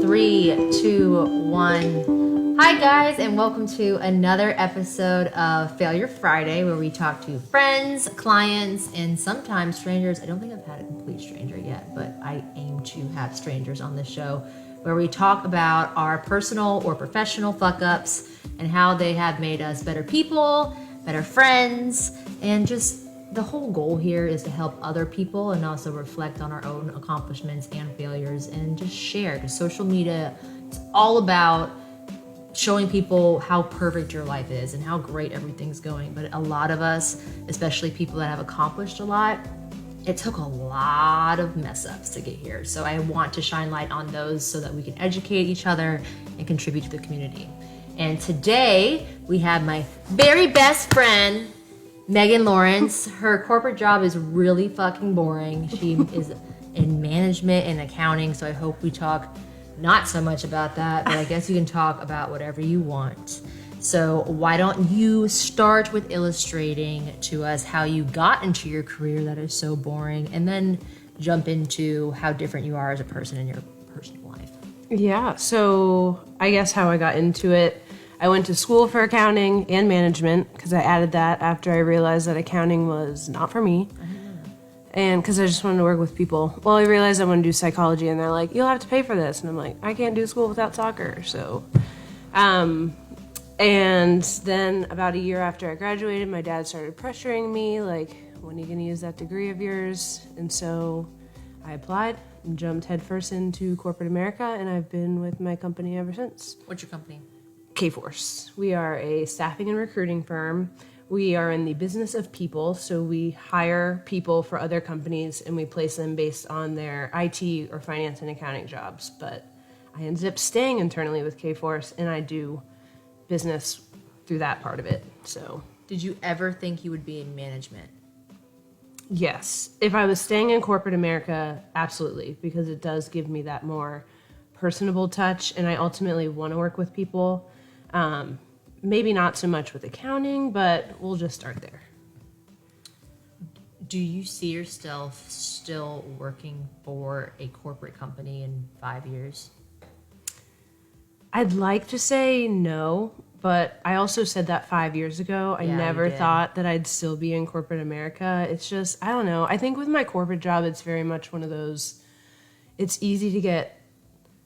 3, 2, 1. Hi guys, and welcome to another episode of Failure Friday, where we talk to friends, clients, and sometimes strangers. I don't think I've had a complete stranger yet, but I aim to have strangers on this show, where we talk about our personal or professional fuck-ups and how they have made us better people, better friends, and just the whole goal here is to help other people and also reflect on our own accomplishments and failures and just share. Because social media, it's all about showing people how perfect your life is and how great everything's going. But a lot of us, especially people that have accomplished a lot, it took a lot of mess ups to get here. So I want to shine light on those so that we can educate each other and contribute to the community. And today we have my very best friend, Megan Lawrence. Her corporate job is really fucking boring. She is in management and accounting, so I hope we talk not so much about that, but I guess you can talk about whatever you want. So why don't you start with illustrating to us how you got into your career that is so boring, and then jump into how different you are as a person in your personal life. Yeah, so I guess how I got into it, I went to school for accounting and management because I added that after I realized that accounting was not for me. And because I just wanted to work with people. Well, I realized I wanted to do psychology, and they're like, you'll have to pay for this. And I'm like, I can't do school without soccer. So, and then about a year after I graduated, my dad started pressuring me, like, when are you going to use that degree of yours? And so I applied and jumped headfirst into corporate America, and I've been with my company ever since. What's your company? Kforce. We are a staffing and recruiting firm. We are in the business of people, so we hire people for other companies and we place them based on their IT or finance and accounting jobs. But I ended up staying internally with Kforce, and I do business through that part of it. So, did you ever think you would be in management? yes. If I was staying in corporate America, absolutely, because it does give me that more personable touch, and I ultimately want to work with people. Maybe not so much with accounting, but we'll just start there. Do you see yourself still working for a corporate company in 5 years? I'd like to say no, but I also said that 5 years ago. I never thought that I'd still be in corporate America. It's just, I don't know. I think with my corporate job, it's very much one of those, it's easy to get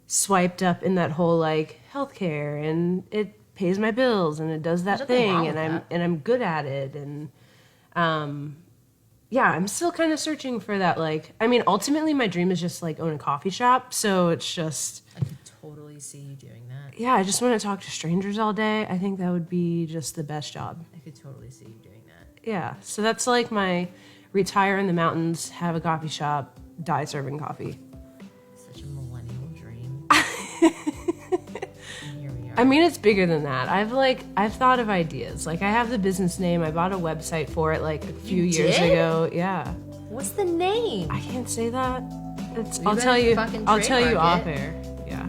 swiped up in that whole like healthcare, and it pays my bills and it does that thing, and I'm good at it, and yeah, I'm still kind of searching for that. Like, I mean, ultimately my dream is just like own a coffee shop, so it's just, I could totally see you doing that. yeah, I just want to talk to strangers all day. I think that would be just the best job. I could totally see you doing that. Yeah, so that's like my retire in the mountains, have a coffee shop, die serving coffee. Such a millennial dream. And here we are. I mean, it's bigger than that. I've thought of ideas. Like, I have the business name. I bought a website for it like a few years ago. Yeah. What's the name? I can't say that. I'll tell you off air. Yeah.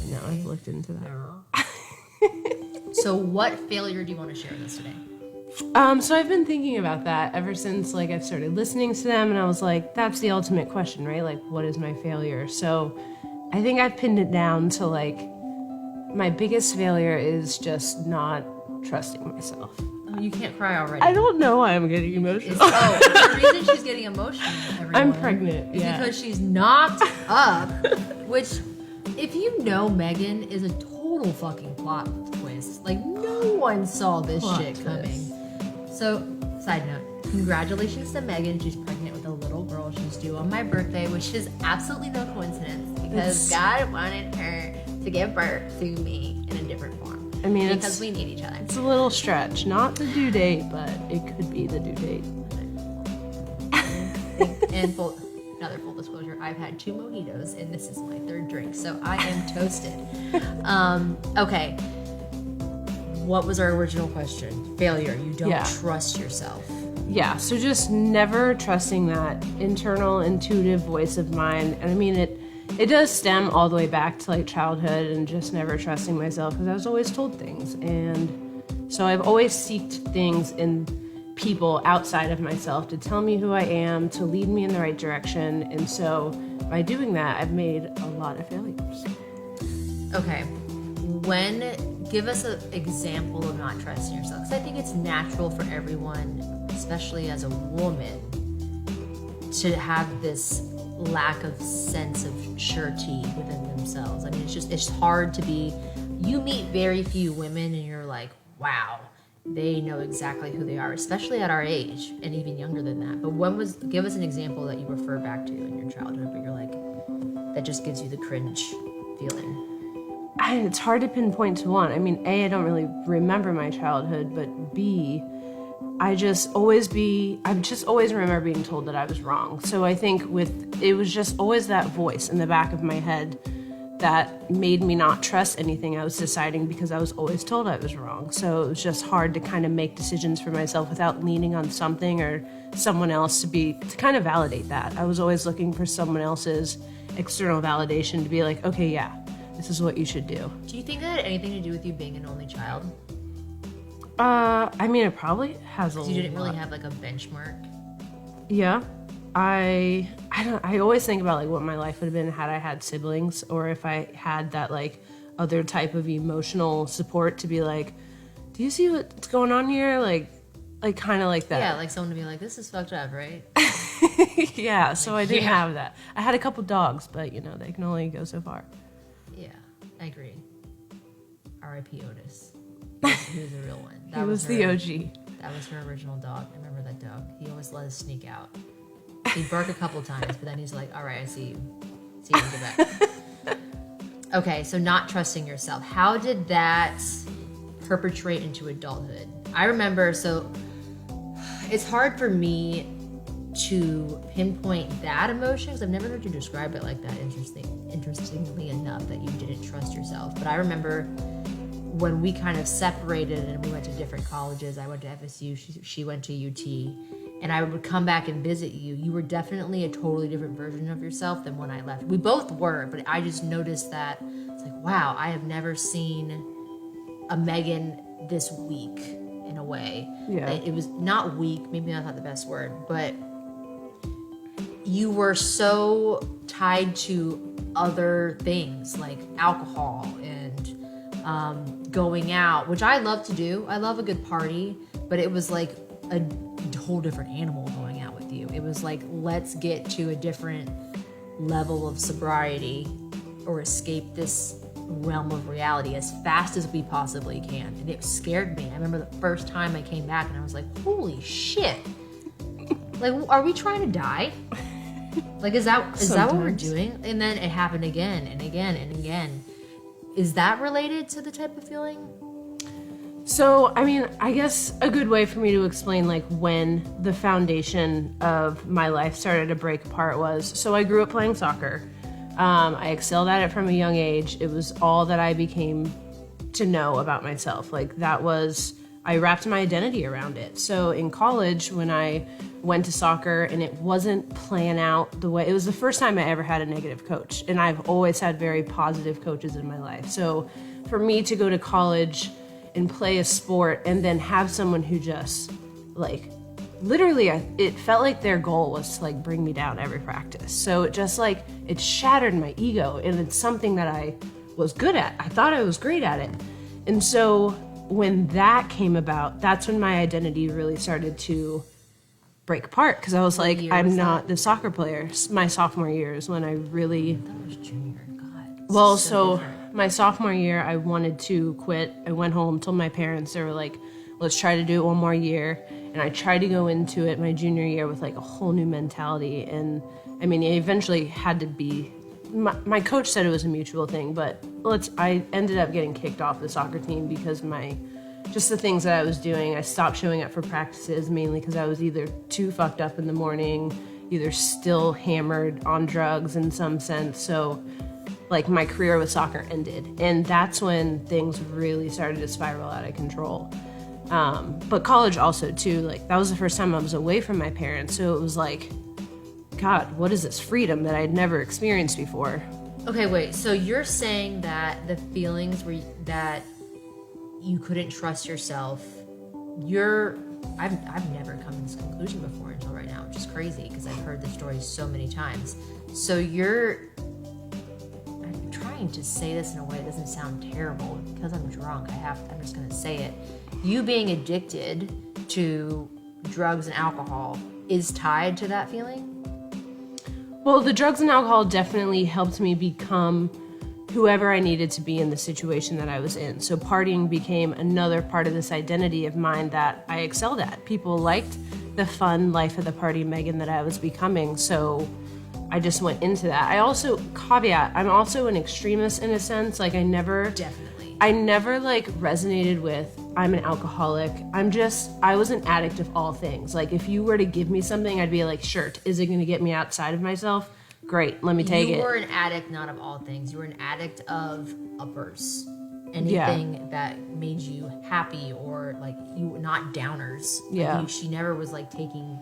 No, I've looked into that. So what failure do you want to share with us today? So I've been thinking about that ever since like I've started listening to them, and I was like, that's the ultimate question, right? Like, what is my failure? So I think I've pinned it down to like, my biggest failure is just not trusting myself. Oh, you can't cry already. I don't know why I'm getting emotional. The reason she's getting emotional, everyone, I'm pregnant, is yeah. because she's knocked up, which, if you know Megan, is a total fucking plot twist. Like, no one saw this shit coming. So, side note, congratulations to Megan. She's pregnant with a little girl. She's due on my birthday, which is absolutely no coincidence, because God wanted her to give birth to me in a different form. I mean, because we need each other. It's a little stretch. Not the due date, but it could be the due date. And another full disclosure, I've had 2 mojitos, and this is my 3rd drink, so I am toasted. Okay. What was our original question? Failure. You don't trust yourself. Yeah, so just never trusting that internal, intuitive voice of mine. And I mean, it does stem all the way back to like childhood, and just never trusting myself because I was always told things. And so I've always sought things in people outside of myself to tell me who I am, to lead me in the right direction. And so by doing that, I've made a lot of failures. Okay. Give us an example of not trusting yourself. Because I think it's natural for everyone, especially as a woman, to have this lack of sense of surety within themselves. I mean, it's hard to be, you meet very few women and you're like, wow, they know exactly who they are, especially at our age and even younger than that. But give us an example that you refer back to in your childhood where you're like, that just gives you the cringe feeling. It's hard to pinpoint to one. I mean, A, I don't really remember my childhood, but B, I just always remember being told that I was wrong. So I think it was just always that voice in the back of my head that made me not trust anything I was deciding because I was always told I was wrong. So it was just hard to kind of make decisions for myself without leaning on something or someone else to kind of validate that. I was always looking for someone else's external validation to be like, okay, yeah, this is what you should do. Do you think that had anything to do with you being an only child? I mean, it probably has a lot. You didn't really have like a benchmark? Yeah. I always think about like what my life would have been had I had siblings, or if I had that like other type of emotional support to be like, do you see what's going on here? Like kind of like that. Yeah, like someone to be like, this is fucked up, right? Yeah, so I didn't have that. I had a couple dogs, but they can only go so far. Yeah, I agree. R.I.P. Otis. He was a real one. He was the OG. That was her original dog. I remember that dog. He always let us sneak out. He'd bark a couple times, but then he's like, all right, I see you. See you when you get back. Okay, so not trusting yourself. How did that perpetrate into adulthood? I remember, so it's hard for me to pinpoint that emotion because I've never heard you describe it like that, interestingly enough, that you didn't trust yourself. But I remember when we kind of separated and we went to different colleges. I went to FSU, she went to UT, and I would come back and visit you. You were definitely a totally different version of yourself than when I left. We both were, but I just noticed that it's like, wow, I have never seen a Megan this weak in a way. Yeah. It was not weak, maybe that's not the best word, but you were so tied to other things like alcohol and going out, which I love to do. I love a good party, but it was like a whole different animal going out with you. It was like, let's get to a different level of sobriety or escape this realm of reality as fast as we possibly can. And it scared me. I remember the first time I came back and I was like, holy shit. Like, are we trying to die? Like, is that what we're doing? And then it happened again and again and again. Is that related to the type of feeling? So, I mean, I guess a good way for me to explain like when the foundation of my life started to break apart was, so I grew up playing soccer. I excelled at it from a young age. It was all that I became to know about myself. Like I wrapped my identity around it. So in college, when I went to soccer and it wasn't planned out the way, it was the first time I ever had a negative coach. And I've always had very positive coaches in my life. So for me to go to college and play a sport and then have someone who just like, literally, it felt like their goal was to like bring me down every practice. So it just like, it shattered my ego, and it's something that I was good at. I thought I was great at it. And so when that came about, that's when my identity really started to break apart, because I was like, I'm not the soccer player. My sophomore year is when I really... That was junior, God. Well, so my sophomore year, I wanted to quit. I went home, told my parents, they were like, let's try to do it one more year. And I tried to go into it my junior year with like a whole new mentality. And I mean, it eventually had to be, my coach said it was a mutual thing, but I ended up getting kicked off the soccer team because just the things that I was doing. I stopped showing up for practices mainly because I was either too fucked up in the morning, either still hammered on drugs in some sense. So like my career with soccer ended. And that's when things really started to spiral out of control. But college also too, like that was the first time I was away from my parents. So it was like, God, what is this freedom that I'd never experienced before? Okay, wait. So you're saying that the feelings that you couldn't trust yourself, I've never come to this conclusion before until right now, which is crazy because I've heard the story so many times. So I'm trying trying to say this in a way that doesn't sound terrible. Because I'm drunk, I'm just going to say it. You being addicted to drugs and alcohol is tied to that feeling? Well, the drugs and alcohol definitely helped me become whoever I needed to be in the situation that I was in. So partying became another part of this identity of mine that I excelled at. People liked the fun life of the party Megan that I was becoming. So I just went into that. I also, caveat, I'm also an extremist in a sense. Like I never like resonated with, I'm an alcoholic. I was an addict of all things. Like if you were to give me something, I'd be like, sure, is it going to get me outside of myself? Great, let me take it. You were an addict, not of all things. You were an addict of uppers. Anything that made you happy or like you, not downers. Yeah. Like she never was like taking.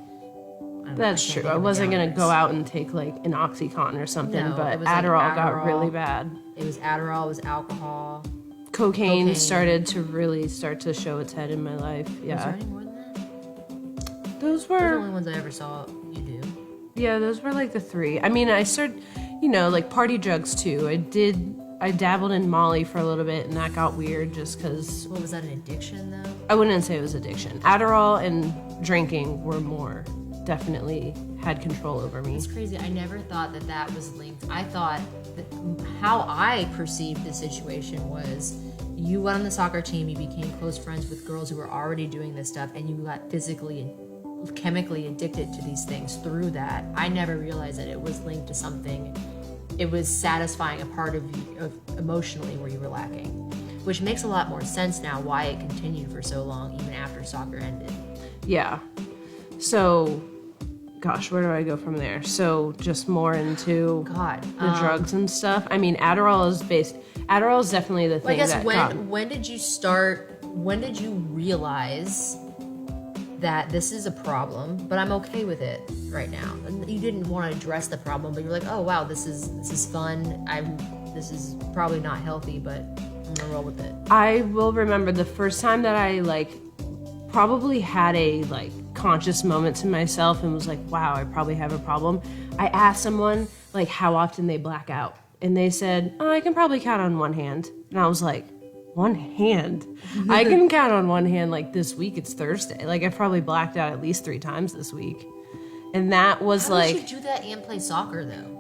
That's true. I wasn't going to go out and take like an Oxycontin or something, No, but it was Adderall, like Adderall got really bad. It was Adderall, it was alcohol. Cocaine started to show its head in my life. Yeah. Was there any more than that? Those were the only ones I ever saw you do. Yeah, those were like the three. I mean, I started, like party drugs too. I dabbled in Molly for a little bit and that got weird just because. What was that, an addiction though? I wouldn't say it was addiction. Adderall and drinking were more, definitely had control over me. It's crazy. I never thought that was linked. I thought that how I perceived the situation was you went on the soccer team, you became close friends with girls who were already doing this stuff, and you got physically and chemically addicted to these things through that. I never realized that it was linked to something. It was satisfying a part of you emotionally where you were lacking, which makes a lot more sense now why it continued for so long even after soccer ended. Yeah. So, gosh, where do I go from there? So just more into the drugs and stuff. I mean, Adderall is definitely the thing. I guess when did you realize that this is a problem, but I'm okay with it right now? And you didn't want to address the problem, but you're like, oh wow, this is fun. This is probably not healthy, but I'm gonna roll with it. I will remember the first time that I probably had a conscious moment to myself and was like, wow, I probably have a problem. I asked someone how often they black out, and they said, oh, I can probably count on one hand. And I was like, one hand? I can count on one hand. This week it's Thursday. I probably blacked out at least 3 times this week. And that was How did you do that and play soccer though?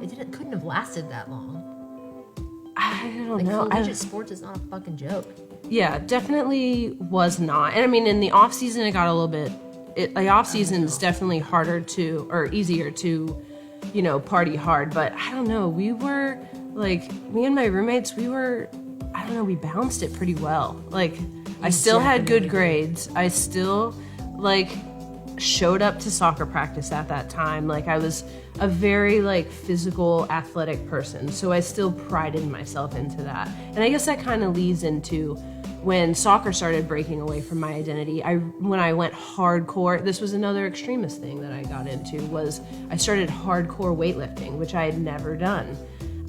It couldn't have lasted that long. I don't know. Collegiate sports is not a fucking joke. Yeah, definitely was not. And I mean, in the off season, it got a little bit. Off season is definitely easier to, party hard. But I don't know. We were me and my roommates. We balanced it pretty well. I still had good grades. I still showed up to soccer practice at that time. I was a very physical, athletic person. So I still prided myself into that. And I guess that kind of leads into when soccer started breaking away from my identity. When I went hardcore, this was another extremist thing that I got into, was I started hardcore weightlifting, which I had never done.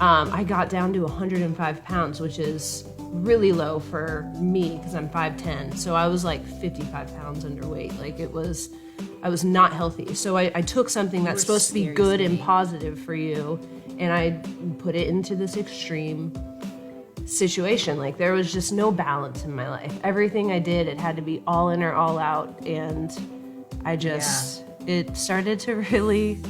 I got down to 105 pounds, which is really low for me because I'm 5'10". So I was 55 pounds underweight. I was not healthy. So I took something that's supposed to be good and positive for you, and I put it into this extreme situation. There was just no balance in my life. Everything I did, it had to be all in or all out. And it started to really,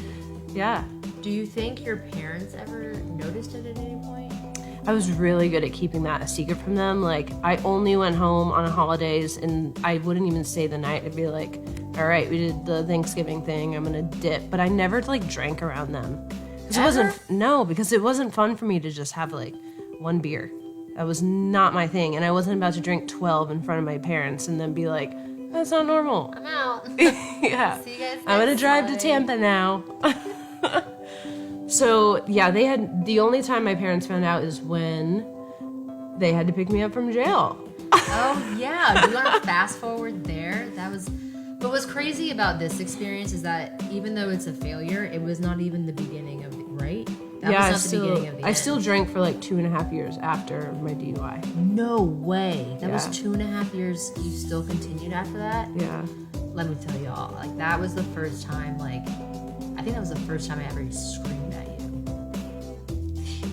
Do you think your parents ever noticed it at any point? I was really good at keeping that a secret from them. I only went home on holidays, and I wouldn't even stay the night. I'd be like, all right, we did the Thanksgiving thing, I'm gonna dip. But I never drank around them. Because it wasn't fun for me to just have one beer. That was not my thing. And I wasn't about to drink 12 in front of my parents and then be like, that's not normal. I'm out. Yeah. See you guys I'm gonna drive Sunday. to Tampa now. So yeah, the only time my parents found out is when they had to pick me up from jail. Oh yeah, do you want to fast forward there? But what's crazy about this experience is that even though it's a failure, it was not even the beginning of it, right? That was not the beginning of the I end. still drank for 2.5 years after my DUI. No way. That was 2.5 years. You still continued after that? Yeah. Let me tell y'all, that was the first time, I think that was the first time I ever screamed at you.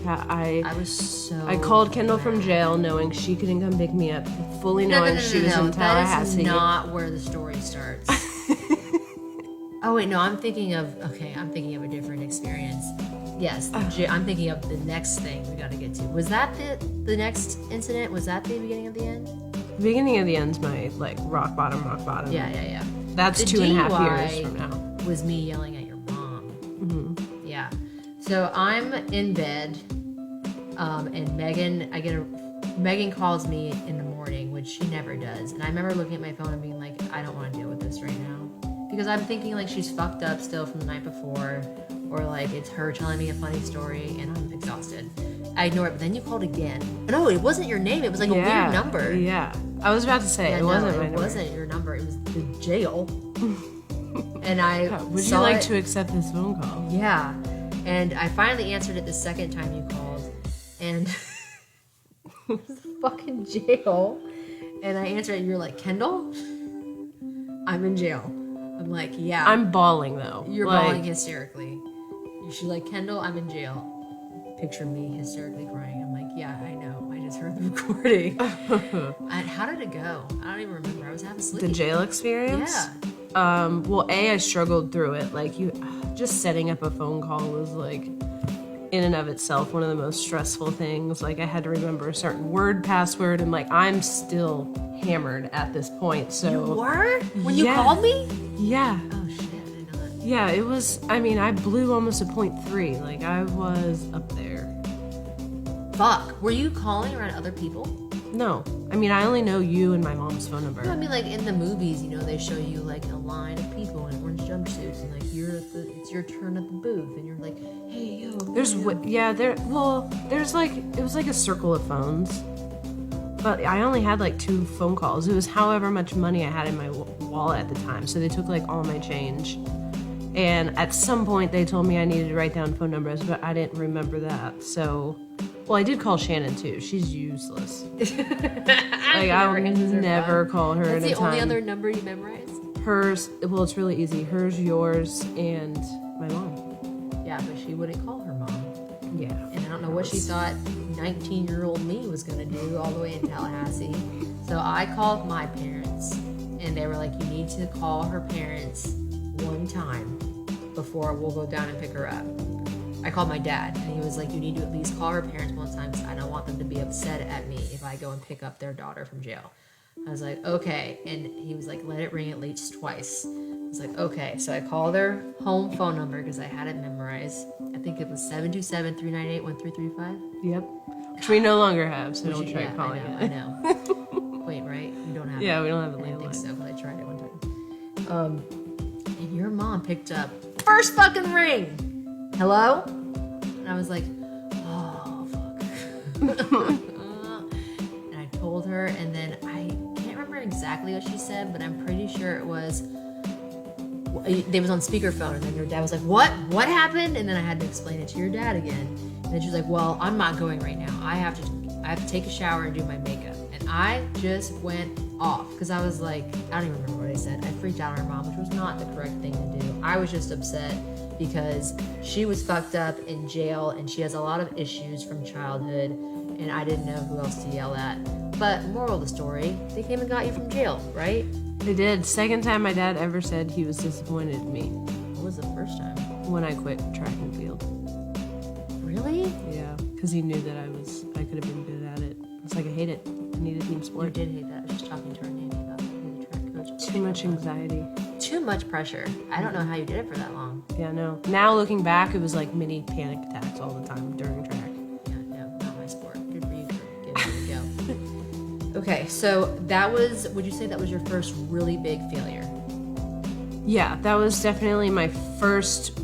I was so. I called Kendall from mad. jail knowing she couldn't come pick me up, fully knowing she was in Tallahassee. That is not where the story starts. Oh wait, no, I'm thinking of a different experience. Yes, I'm thinking of the next thing we got to get to. Was that the next incident? Was that the beginning of the end? The beginning of the end's my like rock bottom. Yeah. That's The 2.5 years DUI from now. Was me yelling at your mom. Mm-hmm. Yeah. So I'm in bed, and Megan calls me in the morning, which she never does. And I remember looking at my phone and being like, I don't want to deal with this right now. Because I'm thinking like she's fucked up still from the night before, or like it's her telling me a funny story and I'm exhausted. I ignore it, but then you called again. No, it wasn't your name. It was like a weird number. Yeah. I was about to say, it wasn't my number. It wasn't your number. It was the jail. And would you like to accept this phone call? Yeah. And I finally answered it the second time you called. And it was fucking jail. And I answered it and you're like, Kendall? I'm in jail. I'm like, yeah. I'm bawling though. You're bawling hysterically. She's like, Kendall, I'm in jail. Picture me hysterically crying. I'm like, yeah, I know. I just heard the recording. How did it go? I don't even remember. I was half asleep. The jail experience? Yeah. Well, I struggled through it. Like just setting up a phone call was like, in and of itself, one of the most stressful things. Like I had to remember a certain word password, and like I'm still hammered at this point. So you were when you called me? Yeah. Oh shit, I didn't know that. Yeah, it was. I mean, I blew almost a 0.3. Like I was up there. Fuck. Were you calling around other people? No. I mean, I only know you and my mom's phone number. No, I mean, like in the movies, you know, they show you like a line of people in orange jumpsuits, and like it's your turn at the booth, and you're like, hey, yo. There's like it was like a circle of phones, but I only had like 2 phone calls. It was however much money I had in my wallet at the time, so they took like all my change. And at some point, they told me I needed to write down phone numbers, but I didn't remember that. So, well, I did call Shannon too. She's useless. Like I would never call her. That's in a the time. only other number you memorized? Hers. Well, it's really easy. Hers, yours, and my mom. Yeah, but she wouldn't call her mom. Yeah. And I don't know what she thought 19-year-old me was gonna do all the way in Tallahassee. So I called my parents, and they were like, "You need to call her parents one time before we'll go down and pick her up." I called my dad, and he was like, "You need to at least call her parents one time because I don't want them to be upset at me if I go and pick up their daughter from jail." I was like, "Okay," and he was like, "Let it ring at least twice." I was like, "Okay," so I called their home phone number because I had it memorized. I think it was 727-398-1335. Yep. Which we no longer have, so don't try calling I it. know. Wait, right? You don't have it. Yeah, we don't have a I didn't think landline. so, but I tried it one time. And your mom picked up first fucking ring. Hello? And I was like, oh fuck. And I told her, and then I can't remember exactly what she said, but I'm pretty sure it was they was on speakerphone, and then your dad was like, what happened? And then I had to explain it to your dad again, and then she was like, well, I'm not going right now. I have to take a shower and do my makeup. And I just went off because I was like, I don't even remember what I said. I freaked out on her mom, which was not the correct thing to do. I was just upset because she was fucked up in jail and she has a lot of issues from childhood, and I didn't know who else to yell at. But moral of the story, they came and got you from jail, right? They did. Second time my dad ever said he was disappointed in me. What was the first time? When I quit track and field. Really? Yeah, because he knew that I could have been good at it. It's like I hate it. I need a team sport. You did hate that. I was just talking to her nanny about being a track coach. Too much anxiety. Too much pressure. I don't know how you did it for that long. Yeah, no. Now looking back, it was like mini panic attacks all the time during track. Yeah, no, not my sport. Good for you for giving it a go. Okay, so would you say that was your first really big failure? Yeah, that was definitely my first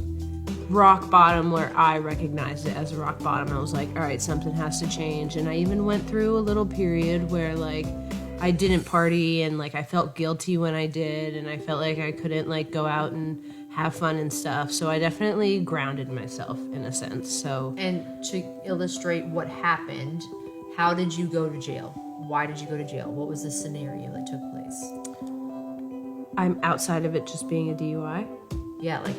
rock bottom where I recognized it as a rock bottom. I was like, all right, something has to change. And I even went through a little period where like I didn't party and like I felt guilty when I did, and I felt like I couldn't like go out and have fun and stuff. So I definitely grounded myself in a sense. So, and to illustrate what happened, how did you go to jail? Why did you go to jail? What was the scenario that took place? I'm outside of it just being a DUI. Yeah, like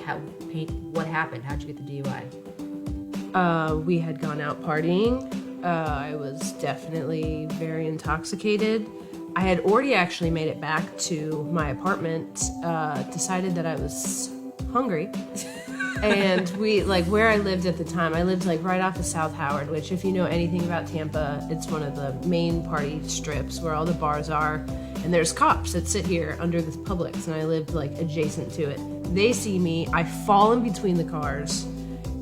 what happened? How'd you get the DUI? We had gone out partying. I was definitely very intoxicated. I had already actually made it back to my apartment, decided that I was hungry. And we, like, where I lived at the time, I lived, like, right off of South Howard, which, if you know anything about Tampa, it's one of the main party strips where all the bars are. And there's cops that sit here under the Publix, and I lived, like, adjacent to it. They see me, I fall in between the cars,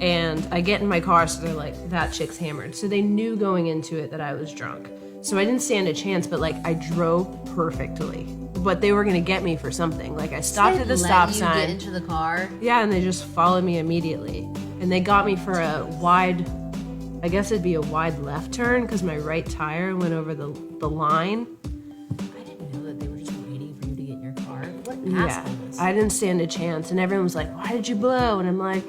and I get in my car, so they're like, that chick's hammered. So they knew going into it that I was drunk. So I didn't stand a chance, but, like, I drove perfectly. But they were gonna get me for something. Like, I stopped at the stop sign. Get into the car. Yeah, and they just followed me immediately. And they got me for a wide, I guess it'd be a wide left turn because my right tire went over the line. I didn't know that they were just waiting for you to get in your car. What Yeah, assholes? I didn't stand a chance. And everyone was like, why did you blow? And I'm like,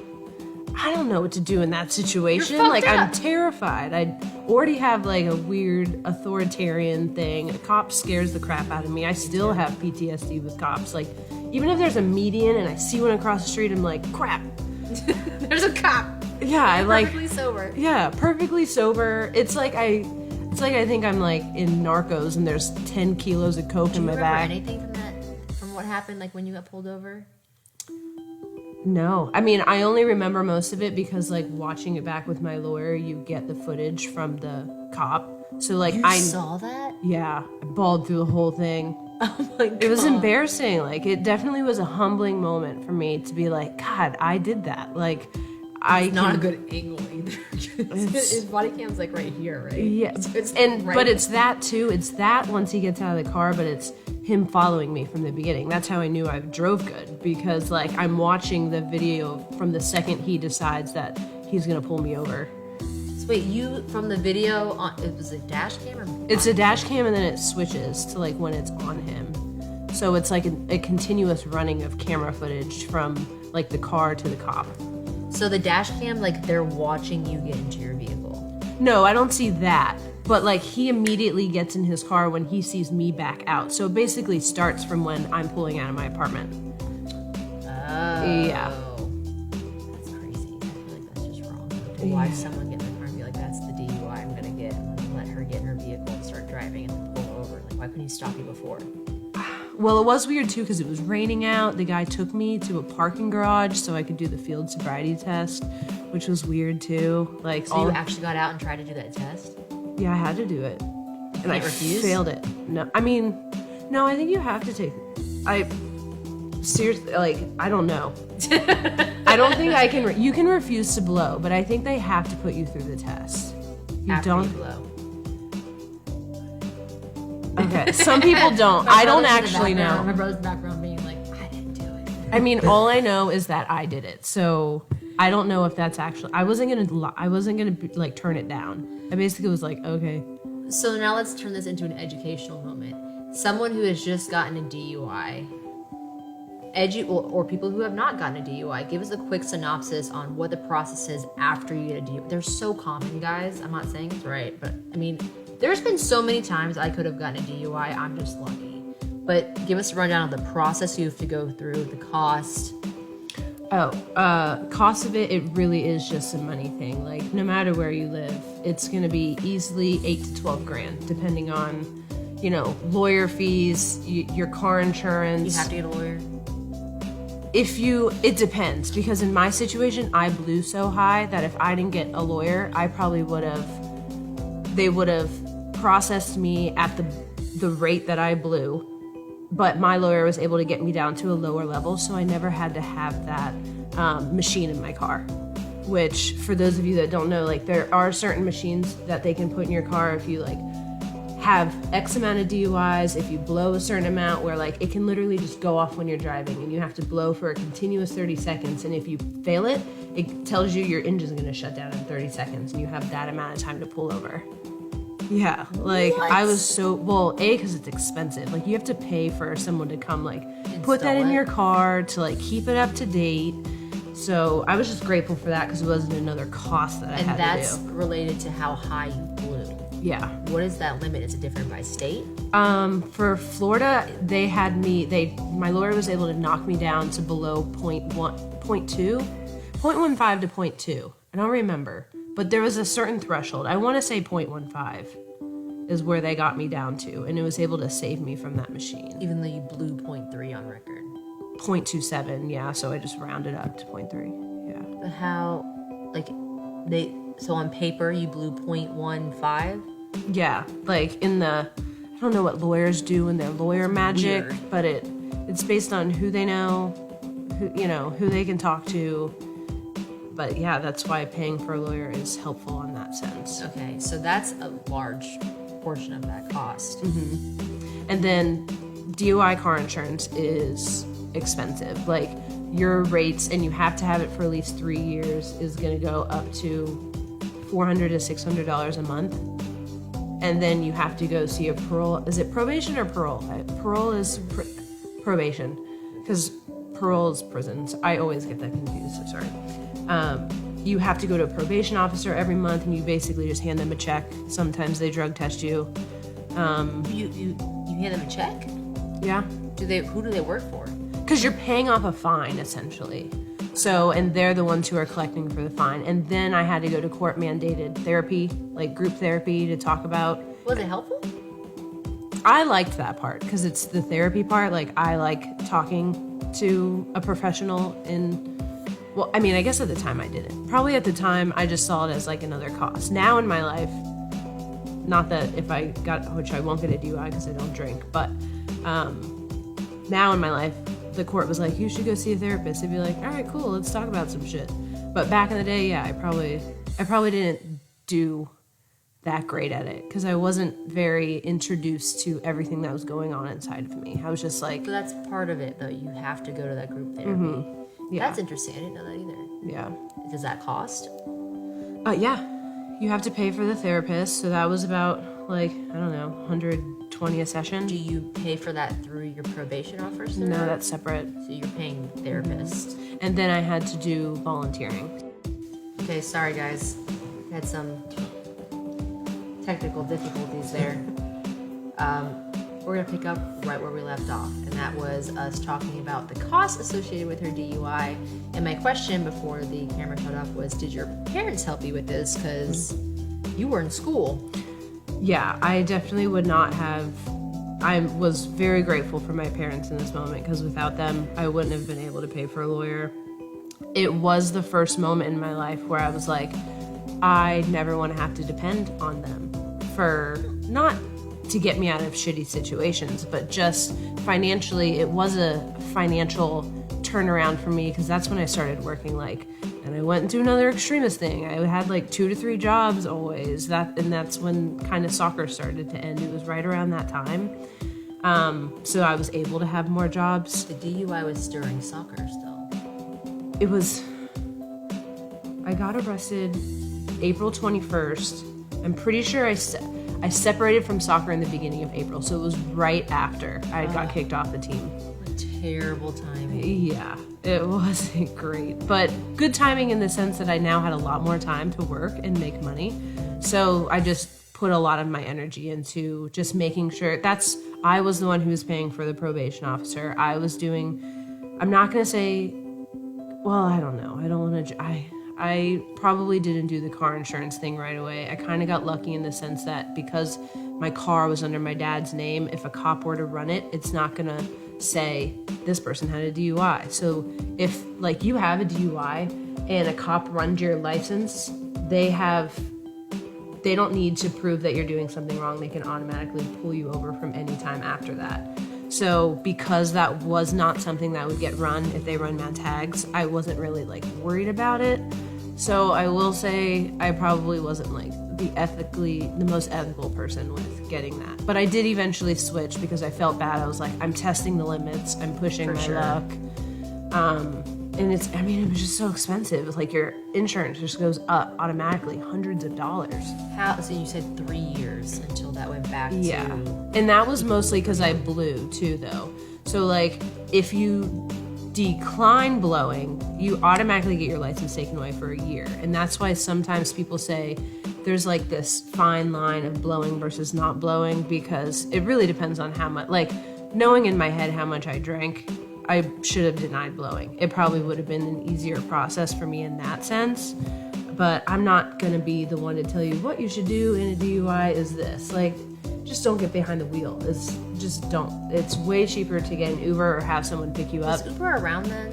I don't know what to do in that situation. You're Like, fucked I'm up. terrified. I already have, like, a weird authoritarian thing. A cop scares the crap out of me. I still have PTSD with cops. Like, even if there's a median and I see one across the street, I'm like, crap. There's a cop. Yeah, I like. Perfectly sober. Yeah, perfectly sober. It's like I think I'm like in Narcos and there's 10 kilos of coke in my Do you remember bag. anything from what happened, like when you got pulled over? No, I mean I only remember most of it because like watching it back with my lawyer, you get the footage from the cop. So like I saw that. yeah, I bawled through the whole thing. Oh my god. It was embarrassing. Like it definitely was a humbling moment for me to be like, God, I did that. Like I Not can- a good angle either. His body cam's like right here, right? Yeah, So it's and right- but it's that too. It's that once he gets out of the car, but it's him following me from the beginning. That's how I knew I drove good because like I'm watching the video from the second he decides that he's gonna pull me over. So wait, you from the video on it was a dash cam or It's a dash cam and then it switches to like when it's on him. So it's like a continuous running of camera footage from like the car to the cop. So the dash cam, like they're watching you get into your vehicle. No, I don't see that. But like he immediately gets in his car when he sees me back out. So it basically starts from when I'm pulling out of my apartment. Oh. Yeah. That's crazy. I feel like that's just wrong. To watch someone get in the car and be like, that's the DUI I'm gonna get, and then let her get in her vehicle and start driving and then pull her over. Like, why couldn't he stop you before? Well, it was weird too because it was raining out. The guy took me to a parking garage so I could do the field sobriety test, which was weird too. Like So you actually got out and tried to do that test? yeah, I had to do it, and I refuse? failed it. No, I mean, no, I think you have to take. I seriously like I don't know. I don't think I can. You can refuse to blow, but I think they have to put you through the test. You After don't. you blow. Okay, some people don't. I don't actually know. My brother's background being like, I didn't do it. I mean, all I know is that I did it. So I don't know if that's actually. I wasn't gonna like turn it down. I basically was like, okay. So now let's turn this into an educational moment. Someone who has just gotten a DUI, or people who have not gotten a DUI, give us a quick synopsis on what the process is after you get a DUI. They're so common, guys. I'm not saying it's right, but I mean, there's been so many times I could have gotten a DUI. I'm just lucky. But give us a rundown of the process you have to go through, the cost. Cost of it really is just a money thing. Like no matter where you live, it's gonna be easily 8 to 12 grand, depending on, you know, lawyer fees, your car insurance. You have to get a lawyer. It depends because in my situation, I blew so high that if I didn't get a lawyer, I probably they would have processed me at the rate that I blew. But my lawyer was able to get me down to a lower level, so I never had to have that machine in my car. Which, for those of you that don't know, like there are certain machines that they can put in your car if you like have X amount of DUIs, if you blow a certain amount, where like it can literally just go off when you're driving, and you have to blow for a continuous 30 seconds. And if you fail it, it tells you your engine's gonna shut down in 30 seconds, and you have that amount of time to pull over. Yeah, like What? I was so well. Because it's expensive. Like you have to pay for someone to come like put that Install in it. your car to like keep it up to date. So I was just grateful for that because it wasn't another cost that I And had that's to do. related to how high you blew. Yeah. What is that limit? Is it different by state? For Florida, they had me. My lawyer was able to knock me down to below 0.15 to 0.2. I I don't remember, but there was a certain threshold. I want to say 0.15 is where they got me down to, and it was able to save me from that machine. Even though you blew 0.3 on record. 0.27, yeah, so I just rounded up to 0.3, yeah. But how, like, so on paper you blew 0.15? Yeah, like in the, I don't know what lawyers do in their lawyer magic, weird. but it's based on who they know, who they can talk to. But yeah, that's why paying for a lawyer is helpful in that sense. Okay, so that's a large portion of that cost. And then DUI car insurance is expensive. Like your rates, and you have to have it for at least 3 years, is going to go up to $400 to $600 a month. And then you have to go see a parole. Is it probation or parole? Parole is probation, because parole is prisons. I always get that confused, so sorry. You have to go to a probation officer every month, and you basically just hand them a check. Sometimes they drug test you. You hand them a check? Yeah. Who do they work for? Because you're paying off a fine, essentially. So, and they're the ones who are collecting for the fine. And then I had to go to court mandated therapy, like group therapy, to talk about. Was it helpful? I liked that part because it's the therapy part. Like, I like talking to a professional well, I mean, I guess at the time I didn't. Probably at the time I just saw it as like another cost. Now in my life, not that if I got, which I won't get a DUI because I don't drink, but now in my life, the court was like, you should go see a therapist. They'd be like, all right, cool, let's talk about some shit. But back in the day, yeah, I probably didn't do that great at it because I wasn't very introduced to everything that was going on inside of me. I was just like, So that's part of it, though. You have to go to that group therapy. Yeah. That's interesting. I didn't know that either. yeah. Does that cost? Yeah. You have to pay for the therapist. So that was about like, I don't know, 120 a session. Do you pay for that through your probation officer? No, that's separate. So you're paying therapist. And then I had to do volunteering. Okay, sorry guys. Had some technical difficulties there. We're gonna pick up right where we left off, and that was us talking about the costs associated with her DUI. And my question before the camera shut off was, did your parents help you with this? Because you were in school. Yeah, I definitely would not have. I was very grateful for my parents in this moment because without them, I wouldn't have been able to pay for a lawyer. It was the first moment in my life where I was like, I never want to have to depend on them for not to get me out of shitty situations, but just financially, it was a financial turnaround for me because that's when I started working, and I went into another extremist thing. I had 2 to 3 jobs always. That's when kind of soccer started to end. It was right around that time. So I was able to have more jobs. The DUI was during soccer still. It was, I got arrested April 21st. I'm pretty sure I separated from soccer in the beginning of April, so it was right after I got kicked off the team. Terrible timing. Yeah, it wasn't great, but good timing in the sense that I now had a lot more time to work and make money. So I just put a lot of my energy into just making sure I was the one who was paying for the probation officer. I was doing, I'm not going to say, well, I don't know. I don't want to, I probably didn't do the car insurance thing right away. I kind of got lucky in the sense that because my car was under my dad's name, if a cop were to run it, it's not going to say this person had a DUI. So if you have a DUI and a cop runs your license, they don't need to prove that you're doing something wrong. They can automatically pull you over from any time after that. So because that was not something that would get run if they run mad tags, I wasn't really worried about it. So I will say I probably wasn't the most ethical person with getting that. But I did eventually switch because I felt bad. I was like, I'm testing the limits. I'm pushing my luck. And it was just so expensive. It's your insurance just goes up automatically, hundreds of dollars. So you said 3 years until that went back to... Yeah. And that was mostly because I blew too, though. So if you decline blowing, you automatically get your license taken away for a year. And that's why sometimes people say there's this fine line of blowing versus not blowing, because it really depends on how much, knowing in my head how much I drank, I should have denied blowing. It probably would have been an easier process for me in that sense. but I'm not gonna be the one to tell you what you should do in a DUI is this. Like, just don't get behind the wheel. Just don't. It's way cheaper to get an Uber or have someone pick you up. Was Uber around then?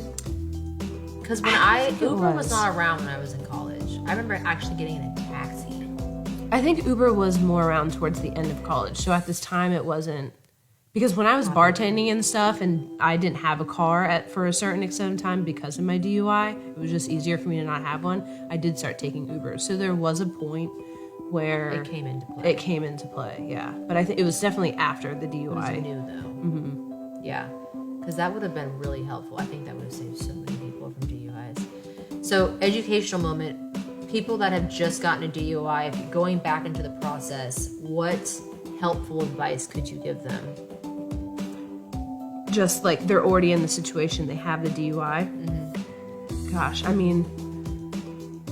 Because when Uber was not around when I was in college. I remember actually getting in a taxi. I think Uber was more around towards the end of college. So at this time, it wasn't. Because when I was bartending and stuff and I didn't have a car for a certain extent of time because of my DUI, it was just easier for me to not have one. I did start taking Ubers. So there was a point where it came into play. It came into play, yeah. But I think it was definitely after the DUI. It was new, though. Mm-hmm. Yeah. Because that would have been really helpful. I think that would have saved so many people from DUIs. So, educational moment. People that have just gotten a DUI, if you're going back into the process, what helpful advice could you give them? Just like they're already in the situation, they have the DUI. Mm-hmm. Gosh, I mean,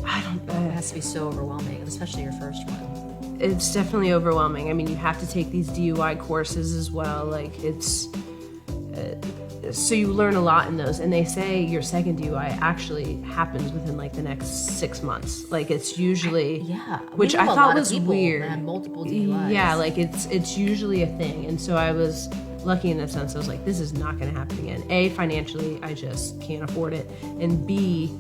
I don't know. It has to be so overwhelming, especially your first one. It's definitely overwhelming. I mean, you have to take these DUI courses as well. Like, it's... so you learn a lot in those. And they say your second DUI actually happens within, like, the next 6 months. Like, it's usually... Which I thought was weird. That have multiple DUIs. Yeah, like, it's usually a thing. And so I was... lucky in the sense I was like, this is not going to happen again. A, financially, I just can't afford it. And B,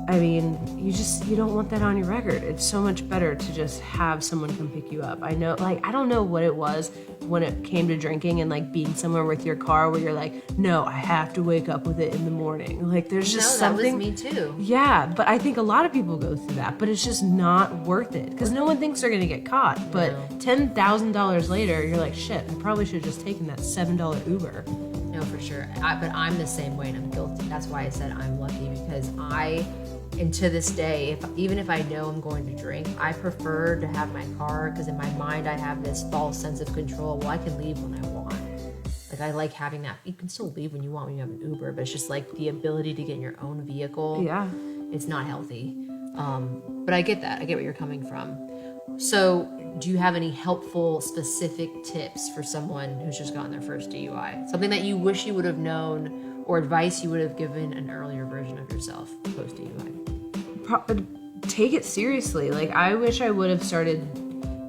I mean, you don't want that on your record. It's so much better to just have someone come pick you up. I know, like, I don't know what it was when it came to drinking and like being somewhere with your car where you're like, no, I have to wake up with it in the morning. Like, there's just something. That was me too. Yeah, but I think a lot of people go through that, but it's just not worth it because no one thinks they're going to get caught. But $10,000 later, you're like, shit, I probably should have just taken that $7 Uber. No, for sure. But I'm the same way and I'm guilty. That's why I said I'm lucky because and to this day, even if I know I'm going to drink, I prefer to have my car because in my mind I have this false sense of control. Well, I can leave when I want. Like, I like having that. You can still leave when you want when you have an Uber, but it's just like the ability to get in your own vehicle. Yeah. It's not healthy. But I get that. I get where you're coming from. So do you have any helpful, specific tips for someone who's just gotten their first DUI? Something that you wish you would have known or advice you would have given an earlier version of yourself post-DUI? Take it seriously. Like, I wish I would have started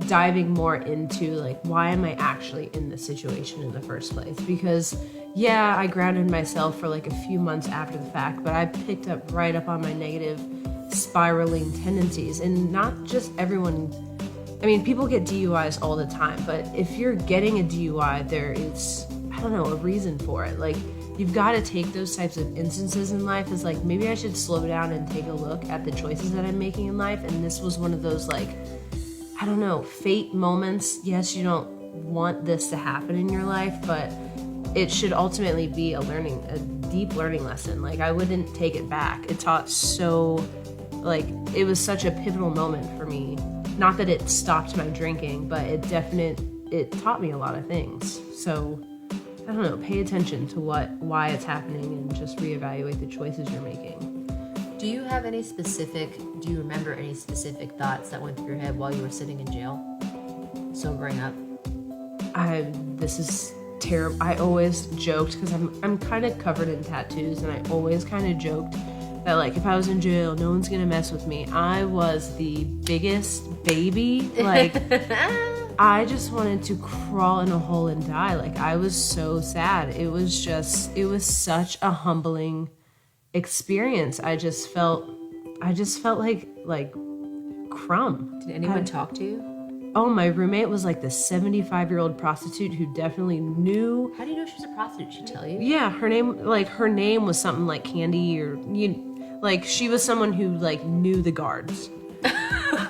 diving more into, like, why am I actually in this situation in the first place? Because, yeah, I grounded myself for, like, a few months after the fact, but I picked up right up on my negative spiraling tendencies. And not just everyone... I mean, people get DUIs all the time, but if you're getting a DUI, there is, I don't know, a reason for it. Like, you've got to take those types of instances in life as like, maybe I should slow down and take a look at the choices that I'm making in life. And this was one of those, like, I don't know, fate moments. Yes, you don't want this to happen in your life, but it should ultimately be a deep learning lesson. Like, I wouldn't take it back. It taught like, it was such a pivotal moment for me. Not that it stopped my drinking, but it taught me a lot of things. So, I don't know, pay attention to why it's happening and just reevaluate the choices you're making. Do you remember any specific thoughts that went through your head while you were sitting in jail? Sobering up? This is terrible. I always joked, because I'm kind of covered in tattoos, and I always kind of joked that, like, if I was in jail, no one's gonna mess with me. I was the biggest baby. Like, I just wanted to crawl in a hole and die. Like, I was so sad. It was such a humbling experience. I just felt like crumb. Did anyone talk to you? Oh, my roommate was like the 75-year-old prostitute who definitely knew. How do you know she was a prostitute? Did she tell you? Yeah, her name was something like Candy, or like, she was someone who like knew the guards.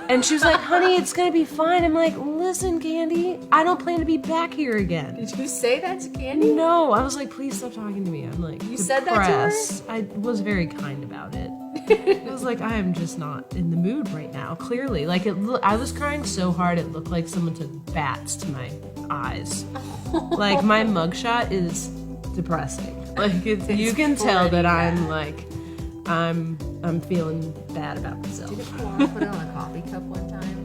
And she was like, honey, it's gonna be fine. I'm like, listen, Candy, I don't plan to be back here again. Did you say that to Candy? No, I was like, please stop talking to me. I'm like, you said that to her? I was very kind about it. I was like, I am just not in the mood right now, clearly. Like, I was crying so hard it looked like someone took bats to my eyes. Like, my mugshot is depressing. Like, you can tell that I'm like, I'm feeling bad about myself. Did you want to put it on a coffee cup one time?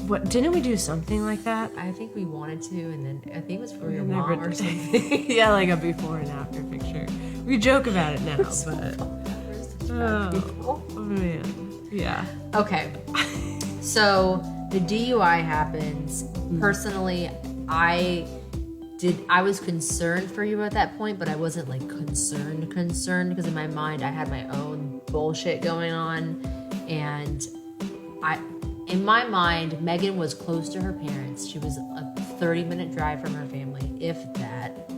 What, didn't we do something like that? I think we wanted to, and then I think it was for your mom or something. Yeah, like a before and after picture. We joke about it now, but oh man. Yeah. Okay. So the DUI happens. Personally, I was concerned for you at that point, but I wasn't like concerned because in my mind I had my own bullshit going on, and in my mind, Megan was close to her parents. She was a 30-minute drive from her family, if that.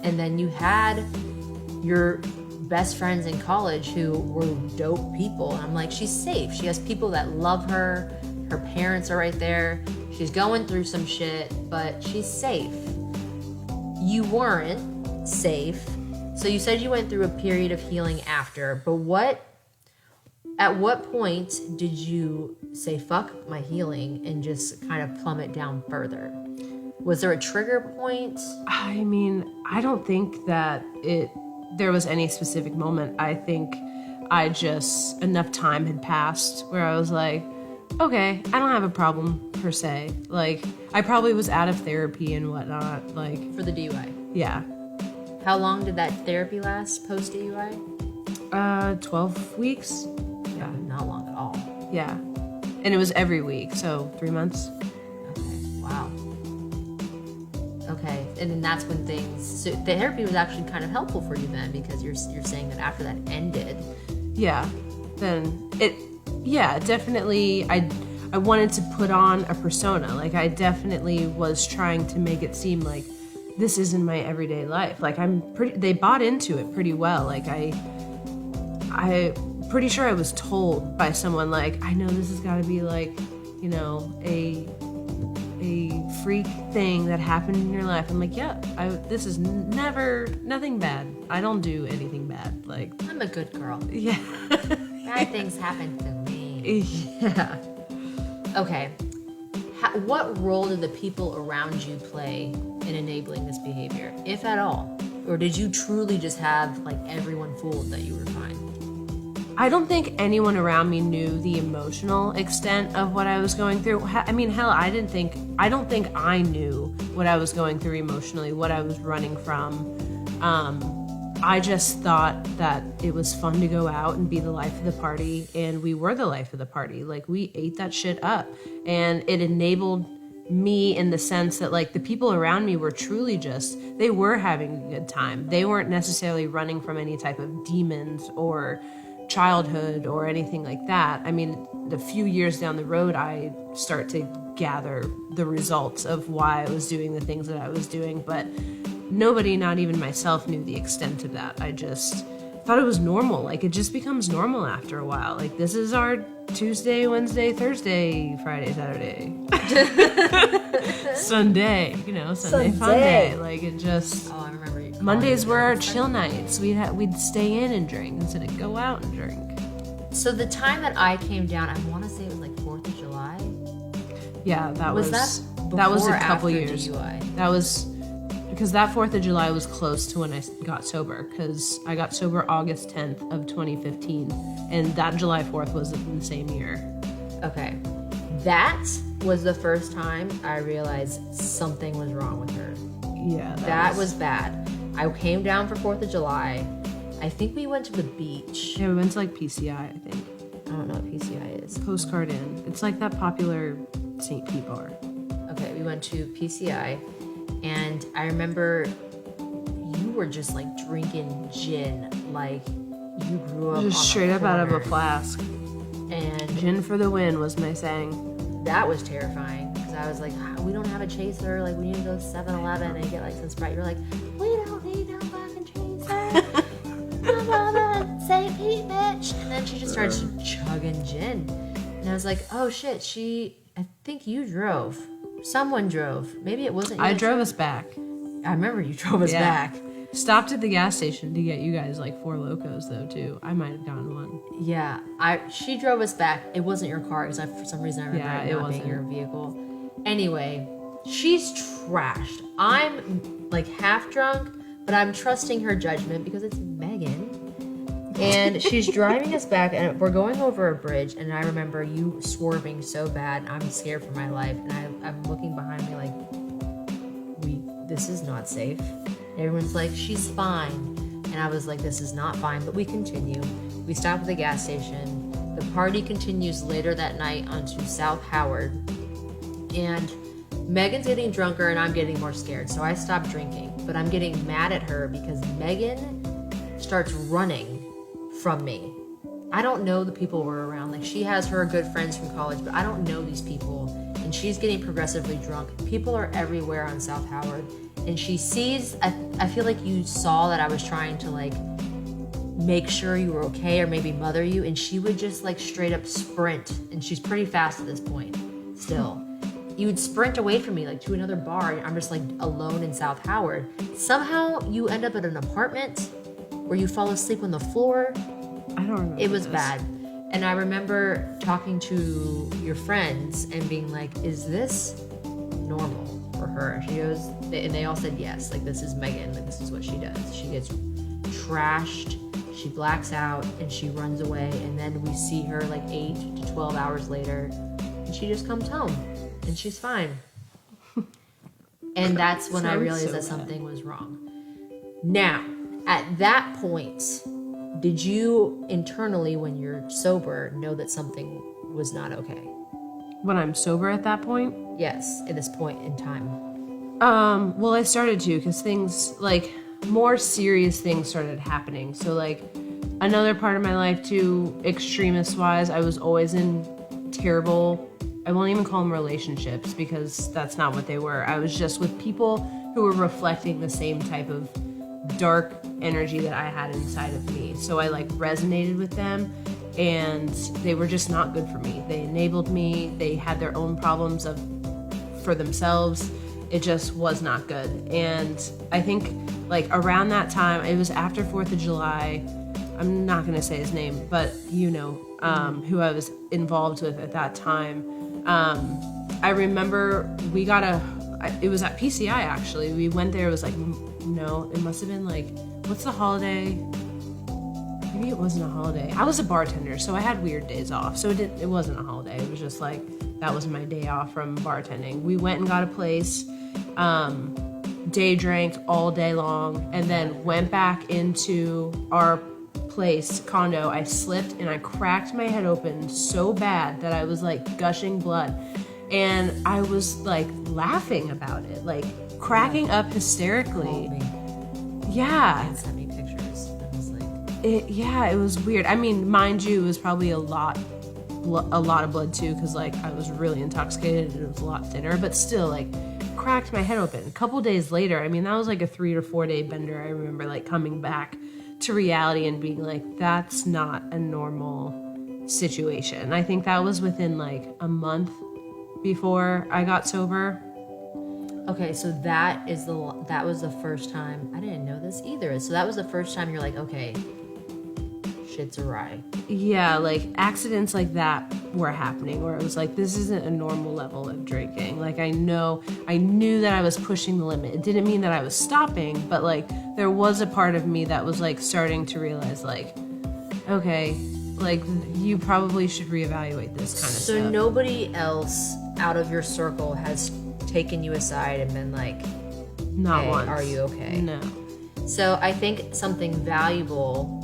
And then you had your best friends in college who were dope people. And I'm like, she's safe. She has people that love her. Her parents are right there. She's going through some shit, but she's safe. You weren't safe. So you said you went through a period of healing after, but at what point did you say, fuck my healing, and just kind of plummet down further? Was there a trigger point? I mean, I don't think that there was any specific moment. I think enough time had passed where I was like, okay, I don't have a problem per se. Like, I probably was out of therapy and whatnot. Like, For the DUI? Yeah. How long did that therapy last post DUI? 12 weeks. Yeah, not long at all. Yeah. And it was every week, so 3 months. Okay, wow. Okay, and then that's when so the therapy was actually kind of helpful for you then, because you're saying that after that ended. Yeah. Then definitely I wanted to put on a persona. Like, I definitely was trying to make it seem like this isn't my everyday life. Like, they bought into it pretty well. Like, I pretty sure I was told by someone, like, I know this has got to be like, you know, a freak thing that happened in your life. I'm like, yeah, this is nothing bad. I don't do anything bad. Like, I'm a good girl. Yeah. Bad things happen to me. Yeah. Okay. What role did the people around you play in enabling this behavior, if at all? Or did you truly just have like everyone fooled that you were fine? I don't think anyone around me knew the emotional extent of what I was going through. I mean, hell, I don't think I knew what I was going through emotionally, what I was running from. I just thought that it was fun to go out and be the life of the party, and we were the life of the party. Like, we ate that shit up, and it enabled me in the sense that, like, the people around me were truly they were having a good time. They weren't necessarily running from any type of demons or childhood or anything like that. I mean, a few years down the road, I start to gather the results of why I was doing the things that I was doing, but nobody, not even myself, knew the extent of that. I just thought it was normal. Like, it just becomes normal after a while. Like, this is our Tuesday, Wednesday, Thursday, Friday, Saturday, Sunday, Sunday fun day. Like, it just... Oh, I remember. Mondays were our chill nights. We'd stay in and drink instead of go out and drink. So the time that I came down, I want to say it was like 4th of July. Yeah, that was before a couple after years. DUI? That was because that 4th of July was close to when I got sober, because I got sober August 10th of 2015, and that July 4th was in the same year. Okay. That was the first time I realized something was wrong with her. Yeah. That was bad. I came down for 4th of July. I think we went to the beach. Yeah, we went to like PCI, I think. I don't know what PCI is. Postcard Inn. It's like that popular St. Pete bar. Okay, we went to PCI, and I remember you were just like drinking gin, like you grew up just on straight up out of a corner. flask. And Gin for the win was my saying. that was terrifying, because I was like, we don't have a chaser, like we need to go to 7-Eleven and get like some Sprite. You're like, we don't need no fucking chaser. I'm on the St. Pete, bitch. And then she just starts chugging gin, and I was like, oh shit, I think you drove. Someone drove. Maybe it wasn't you. I drove us back. I remember you drove us back. Stopped at the gas station to get you guys like 4 Locos though too. I might have gotten one. Yeah, she drove us back. It wasn't your car, because for some reason I remember it not being your vehicle. Anyway, she's trashed. I'm like half drunk, but I'm trusting her judgment because it's Megan. And she's driving us back, and we're going over a bridge, and I remember you swerving so bad, and I'm scared for my life, and I'm looking behind me like, this is not safe. And everyone's like, she's fine. And I was like, this is not fine, but we continue. We stop at the gas station. The The party continues later that night onto South Howard, and Megan's getting drunker and I'm getting more scared, so I stop drinking. But I'm getting mad at her because Megan starts running from me. I don't know the people we're around. Like, she has her good friends from college, but I don't know these people. And she's getting progressively drunk. People are everywhere on South Howard. And she sees, I feel like you saw that I was trying to like make sure you were okay or maybe mother you. And she would just like straight up sprint. And she's pretty fast at this point still. You would sprint away from me like to another bar. And I'm just like alone in South Howard. Somehow you end up at an apartment where you fall asleep on the floor. I don't remember. It was bad. And I remember talking to your friends and being like, is this normal for her? And she goes, and they all said yes. Like, this is Megan. Like, this is what she does. She gets trashed, she blacks out, and she runs away. And then we see her like 8 to 12 hours later, and she just comes home, and she's fine. And that's when I realized that something was wrong. Now, at that point, did you internally, when you're sober, know that something was not okay? When I'm sober at that point? Yes, at this point in time. Well, I started to, because things, like, more serious things started happening. So, like, another part of my life, too, extremist-wise, I was always in terrible, I won't even call them relationships, because that's not what they were. I was just with people who were reflecting the same type of dark energy that I had inside of me. So I like resonated with them, and they were just not good for me. They enabled me. They had their own problems for themselves. It just was not good. And I think like around that time, it was after 4th of July. I'm not going to say his name, but you know who I was involved with at that time. I remember it was at PCI actually. We went there, it was like, no, it must have been like, what's the holiday? Maybe it wasn't a holiday. I was a bartender, so I had weird days off. So it wasn't a holiday. It was just like, that was my day off from bartending. We went and got a place, day drank all day long, and then went back into our place, condo. I slipped and I cracked my head open so bad that I was like gushing blood. And I was like laughing about it, like cracking up hysterically. Yeah. And sent me pictures. I was like, it was weird. I mean, mind you, it was probably a lot of blood too, because like I was really intoxicated and it was a lot thinner, but still like cracked my head open. A couple days later, I mean, that was like a 3 to 4 day bender. I remember like coming back to reality and being like, that's not a normal situation. I think that was within like a month before I got sober. okay, so that was the first time. I didn't know this either. So that was the first time you're like, okay, shit's awry. Yeah, like accidents like that were happening where it was like, this isn't a normal level of drinking. Like I knew that I was pushing the limit. It didn't mean that I was stopping, but like there was a part of me that was like starting to realize like, okay, like you probably should reevaluate this kind of stuff. So nobody else out of your circle has taken you aside and been like, not hey, once. are you okay? No. So I think something valuable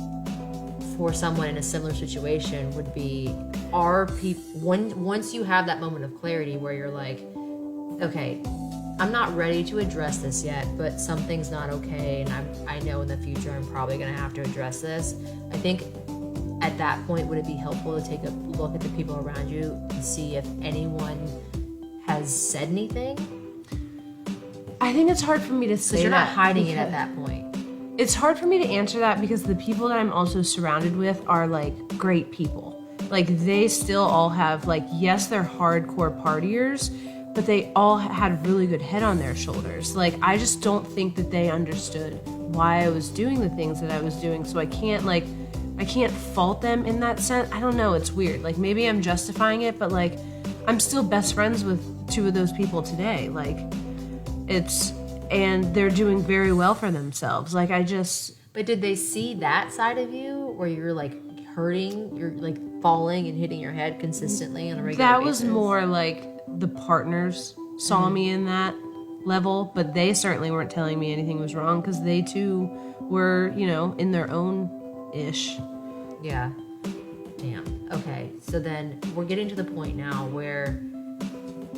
for someone in a similar situation would be, once you have that moment of clarity where you're like, okay, I'm not ready to address this yet, but something's not okay, and I know in the future I'm probably going to have to address this. I think at that point, would it be helpful to take a look at the people around you and see if anyone has said anything? I think it's hard for me to say that. Because you're not hiding it at that point. It's hard for me to answer that because the people that I'm also surrounded with are like great people. Like they still all have like, yes, they're hardcore partiers, but they all had really good head on their shoulders. Like I just don't think that they understood why I was doing the things that I was doing. So I can't fault them in that sense. I don't know, it's weird. Like maybe I'm justifying it, but like I'm still best friends with 2 of those people today. Like and they're doing very well for themselves. Like But did they see that side of you where you're like hurting, you're like falling and hitting your head consistently on a regular that basis? was more like the partners saw me in that level, but they certainly weren't telling me anything was wrong because they too were, in their own ish. Yeah. Damn. Okay. So then we're getting to the point now where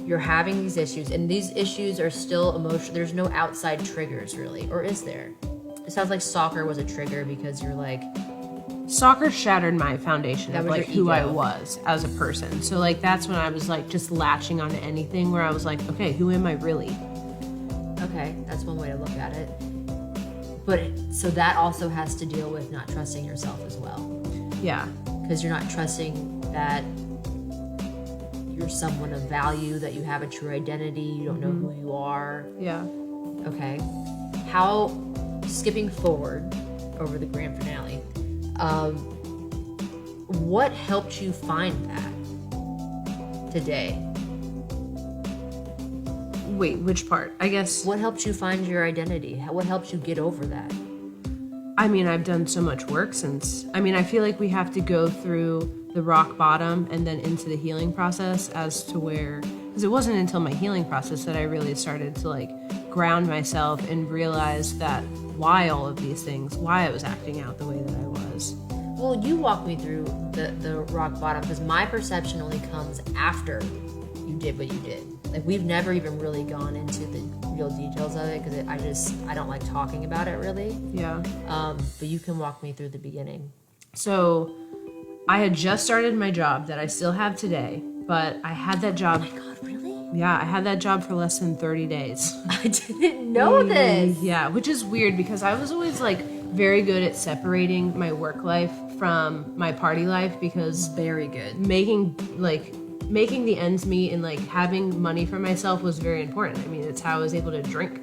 you're having these issues, and these issues are still emotional. There's no outside triggers, really, or is there? It sounds like soccer was a trigger because you're like, soccer shattered my foundation That of was like your who I ego. was as a person. So like that's when I was like just latching onto anything where I was like, okay, who am I really? okay, that's one way to look at it. But so that also has to deal with not trusting yourself as well, Yeah. because you're not trusting that you're someone of value, that you have a true identity, you don't know who you are. Yeah. Okay. How, skipping forward over the grand finale, what helped you find that today? Wait, which part? I guess, What helped you find your identity? What helped you get over that? I mean, I've done so much work since, I mean, I feel like we have to go through the rock bottom and then into the healing process as to where, because it wasn't until my healing process that I really started to like ground myself and realize that why all of these things, why I was acting out the way that I was. Well, you walk me through the rock bottom, because my perception only comes after you did what you did. Like, we've never even really gone into the real details of it because I don't like talking about it really. Yeah. But you can walk me through the beginning. So I had just started my job that I still have today, but I had that job. Oh my God, really? Yeah, I had that job for less than 30 days. I didn't know this. Yeah, which is weird because I was always like very good at separating my work life from my party life because Very good. making the ends meet and like having money for myself was very important. I mean, it's how I was able to drink.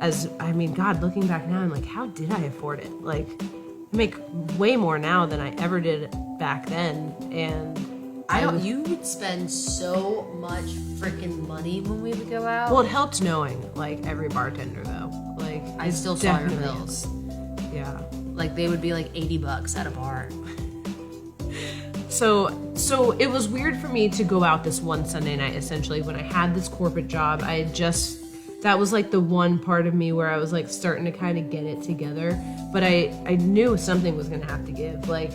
God, looking back now, I'm like, how did I afford it? Like, I make way more now than I ever did back then, and You would spend so much freaking money when we would go out. well, it helped knowing like every bartender though. Like, I it still saw your definitely bills. helped. Yeah. Like, they would be like $80 at a bar. So it was weird for me to go out this one Sunday night, essentially, when I had this corporate job. That was like the one part of me where I was like starting to kind of get it together. But I knew something was going to have to give. Like,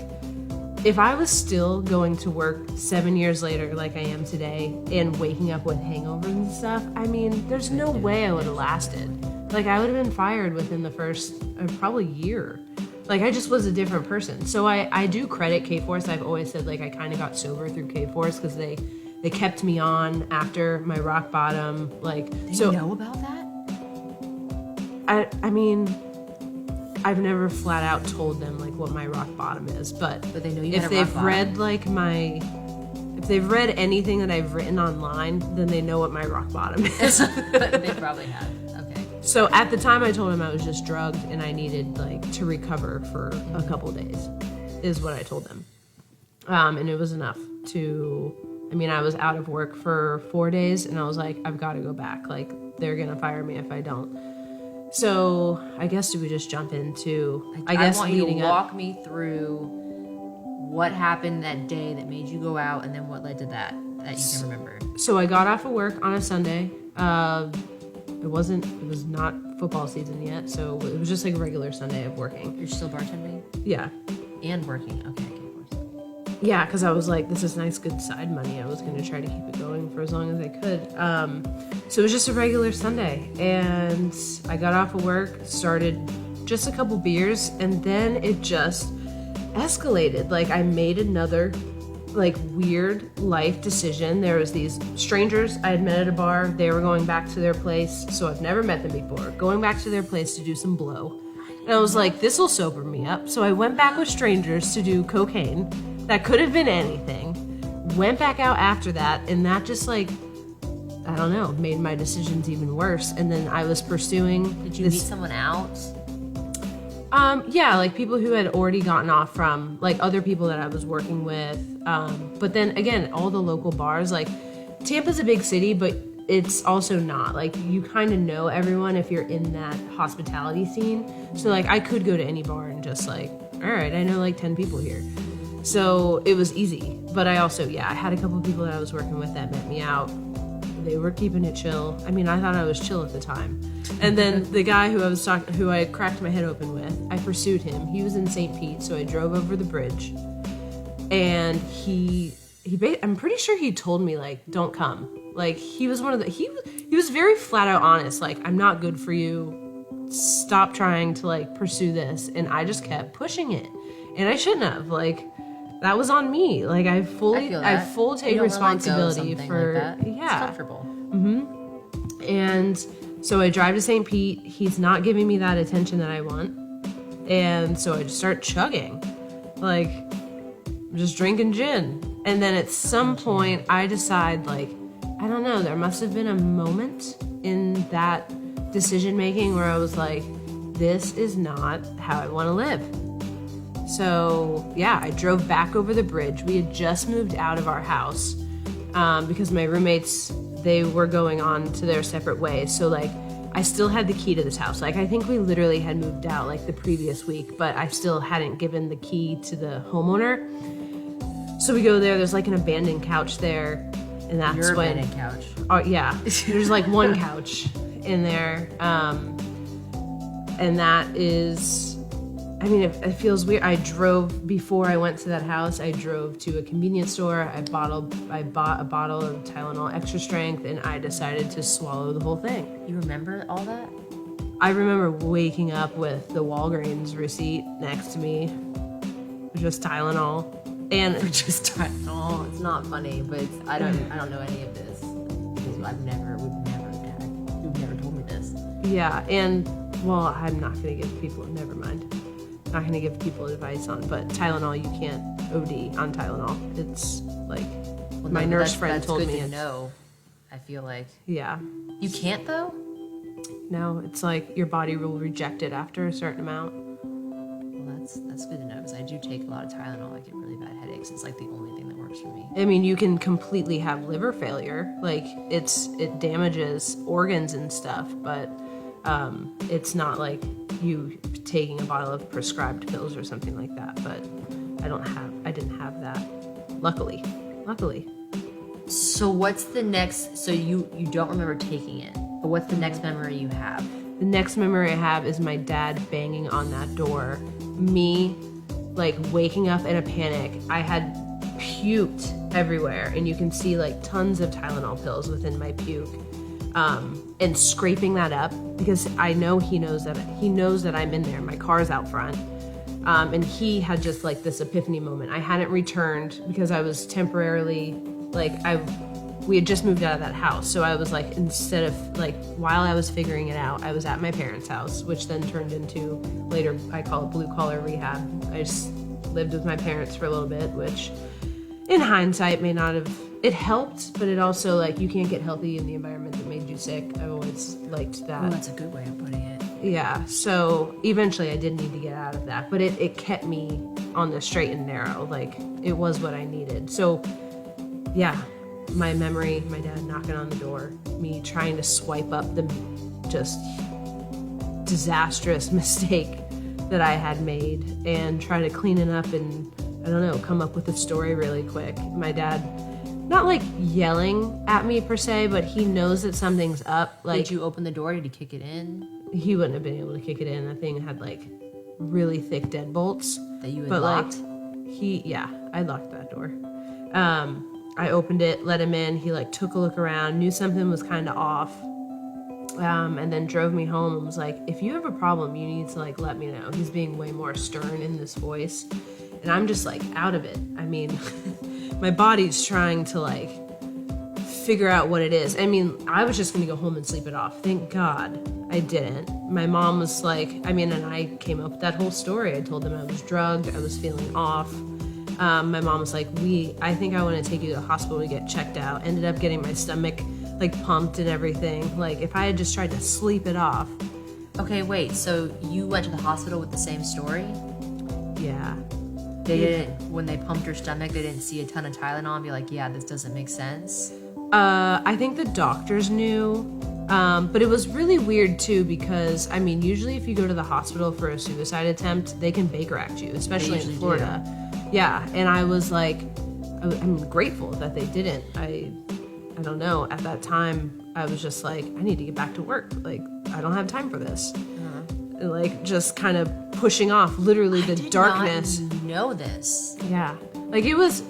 if I was still going to work 7 years later like I am today and waking up with hangovers and stuff, I mean, there's no way I would have lasted. Like, I would have been fired within the first probably year. Like, I just was a different person. So I do credit K-Force. I've always said, like, I kind of got sober through K-Force because they kept me on after my rock bottom. Like, Do you know about that? I mean, I've never flat out told them, like, what my rock bottom is. But they know you if had a rock they've bottom. read, like, if they've read anything that I've written online, then they know what my rock bottom is. They probably have. Okay. So at the time I told him I was just drugged and I needed like to recover for a couple days is what I told them. And it was enough I was out of work for 4 days and I was like, I've got to go back. Like, they're going to fire me if I don't. So I guess do we just jump into, I guess want you to leading up. walk me through what happened that day that made you go out and then what led to that you can remember. So I got off of work on a Sunday. It was not football season yet, so it was just like a regular Sunday of working. You're still bartending? Yeah. And working. Okay, of course. Yeah, because I was like, this is nice, good side money. I was going to try to keep it going for as long as I could. So it was just a regular Sunday, and I got off of work, started just a couple beers, and then it just escalated. Like, I made another like weird life decision. There was these strangers I had met at a bar. They were going back to their place, so I've never met them before. Going back to their place to do some blow. And I was like, this will sober me up. So I went back with strangers to do cocaine. That could have been anything. Went back out after that, and that just like, I don't know, made my decisions even worse. And then I was pursuing. Did you meet someone out? Yeah, like people who had already gotten off from like other people that I was working with. But then again, all the local bars, like Tampa's a big city, but it's also not. Like, you kind of know everyone if you're in that hospitality scene. So like I could go to any bar and just like, all right, I know like 10 people here. So it was easy. But I also, I had a couple of people that I was working with that met me out. They were keeping it chill. I mean, I thought I was chill at the time. And then the guy who I cracked my head open with, I pursued him. He was in St. Pete, so I drove over the bridge. And I'm pretty sure he told me, like, don't come. Like, he was he was very flat out honest. Like, I'm not good for you. Stop trying to, like, pursue this. And I just kept pushing it. And I shouldn't have. Like, that was on me. Like, I full take responsibility for, like that. yeah. It's comfortable. And so I drive to St. Pete. He's not giving me that attention that I want. And so I just start chugging. Like, I'm just drinking gin. And then at some point, I decide, like, I don't know, there must have been a moment in that decision making where I was like, this is not how I want to live. So, yeah, I drove back over the bridge. We had just moved out of our house because my roommates, they were going on to their separate ways. So, like, I still had the key to this house. Like, I think we literally had moved out, like, the previous week, but I still hadn't given the key to the homeowner. So we go there. There's, like, an abandoned couch there. And that's Your when... abandoned couch. Oh, yeah. There's, like, one couch in there. And that is... I mean, it feels weird. Before I went to that house, I drove to a convenience store. I bought a bottle of Tylenol Extra Strength, and I decided to swallow the whole thing. You remember all that? I remember waking up with the Walgreens receipt next to me, just Tylenol, and Just Tylenol. It's not funny, but I don't know any of this because we've never told me this. yeah, and well, I'm not gonna give people. Never mind. Not going to give people advice on, but Tylenol, you can't OD on Tylenol. It's like my nurse friend told me. That's good to know. I feel like Yeah. you can't though. No, it's like your body will reject it after a certain amount. Well, that's good to know because I do take a lot of Tylenol. I get really bad headaches. It's like the only thing that works for me. I mean, you can completely have liver failure. Like it damages organs and stuff, but it's not like you taking a bottle of prescribed pills or something like that. But I didn't have that. Luckily. So what's the next? So you don't remember taking it, but what's the next memory you have? The next memory I have is my dad banging on that door. Me, like, waking up in a panic. I had puked everywhere, and you can see, like, tons of Tylenol pills within my puke. And scraping that up because I know he knows that I'm in there. My car's out front. And he had just, like, this epiphany moment. I hadn't returned because I was temporarily, like, we had just moved out of that house. So I was like, instead of, like, while I was figuring it out, I was at my parents' house, which then turned into, later I call it blue collar rehab. I just lived with my parents for a little bit, which in hindsight may not have, it helped, but it also, like, you can't get healthy in the environment that made you sick. I've always liked that. Oh, that's a good way of putting it. Yeah, so eventually I did need to get out of that, but it kept me on the straight and narrow. Like, it was what I needed. So, yeah, my memory, my dad knocking on the door, me trying to swipe up the just disastrous mistake that I had made and try to clean it up and, I don't know, come up with a story really quick. My dad, not like yelling at me per se, but he knows that something's up. Like, did you open the door? Did he kick it in? He wouldn't have been able to kick it in. That thing had, like, really thick deadbolts. That you had but locked? Like, I locked that door. I opened it, let him in. He, like, took a look around, knew something was kind of off, and then drove me home and was like, if you have a problem, you need to, like, let me know. He's being way more stern in this voice. And I'm just, like, out of it. I mean, my body's trying to, like, figure out what it is. I mean, I was just going to go home and sleep it off. Thank God I didn't. My mom was like, and I came up with that whole story. I told them I was drugged. I was feeling off. My mom was like, I think I want to take you to the hospital to get checked out. Ended up getting my stomach, like, pumped and everything. Like, if I had just tried to sleep it off. Okay, wait. So you went to the hospital with the same story? Yeah. They didn't, when they pumped your stomach, they didn't see a ton of Tylenol and be like, yeah, this doesn't make sense? I think the doctors knew, but it was really weird too because, I mean, usually if you go to the hospital for a suicide attempt, they can Baker Act you, especially in Florida. Do. Yeah, and I was like, I'm grateful that they didn't. I don't know, at that time, I was just like, I need to get back to work. Like, I don't have time for this. Like, just kind of pushing off literally the darkness. I did not know this. Yeah. Like, it was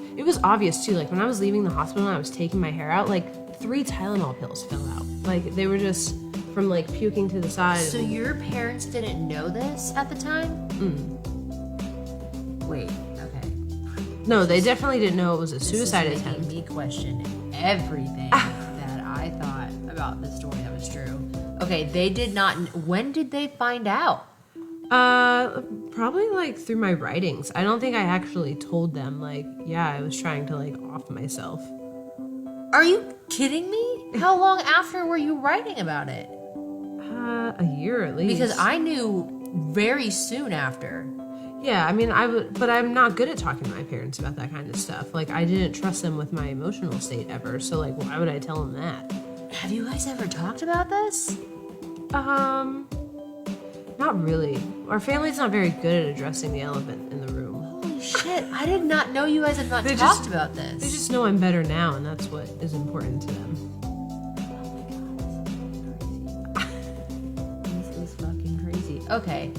obvious, too. Like, when I was leaving the hospital and I was taking my hair out, like, 3 Tylenol pills fell out. Like, they were just from, like, puking to the side. So your parents didn't know this at the time? Wait, okay. No, they definitely didn't know it was a suicide This is attempt. making me question everything that I thought about the story that was true. Okay, they did not. When did they find out? Probably like through my writings. I don't think I actually told them, like, yeah, I was trying to like off myself. Are you kidding me? How long after were you writing about it? A year at least. Because I knew very soon after. Yeah, I mean, but I'm not good at talking to my parents about that kind of stuff. Like, I didn't trust them with my emotional state ever, so like, why would I tell them that? Have you guys ever talked about this? Not really. Our family's not very good at addressing the elephant in the room. Holy shit, I did not know you guys had not talked about this. They just know I'm better now, and that's what is important to them. This is fucking crazy. Okay,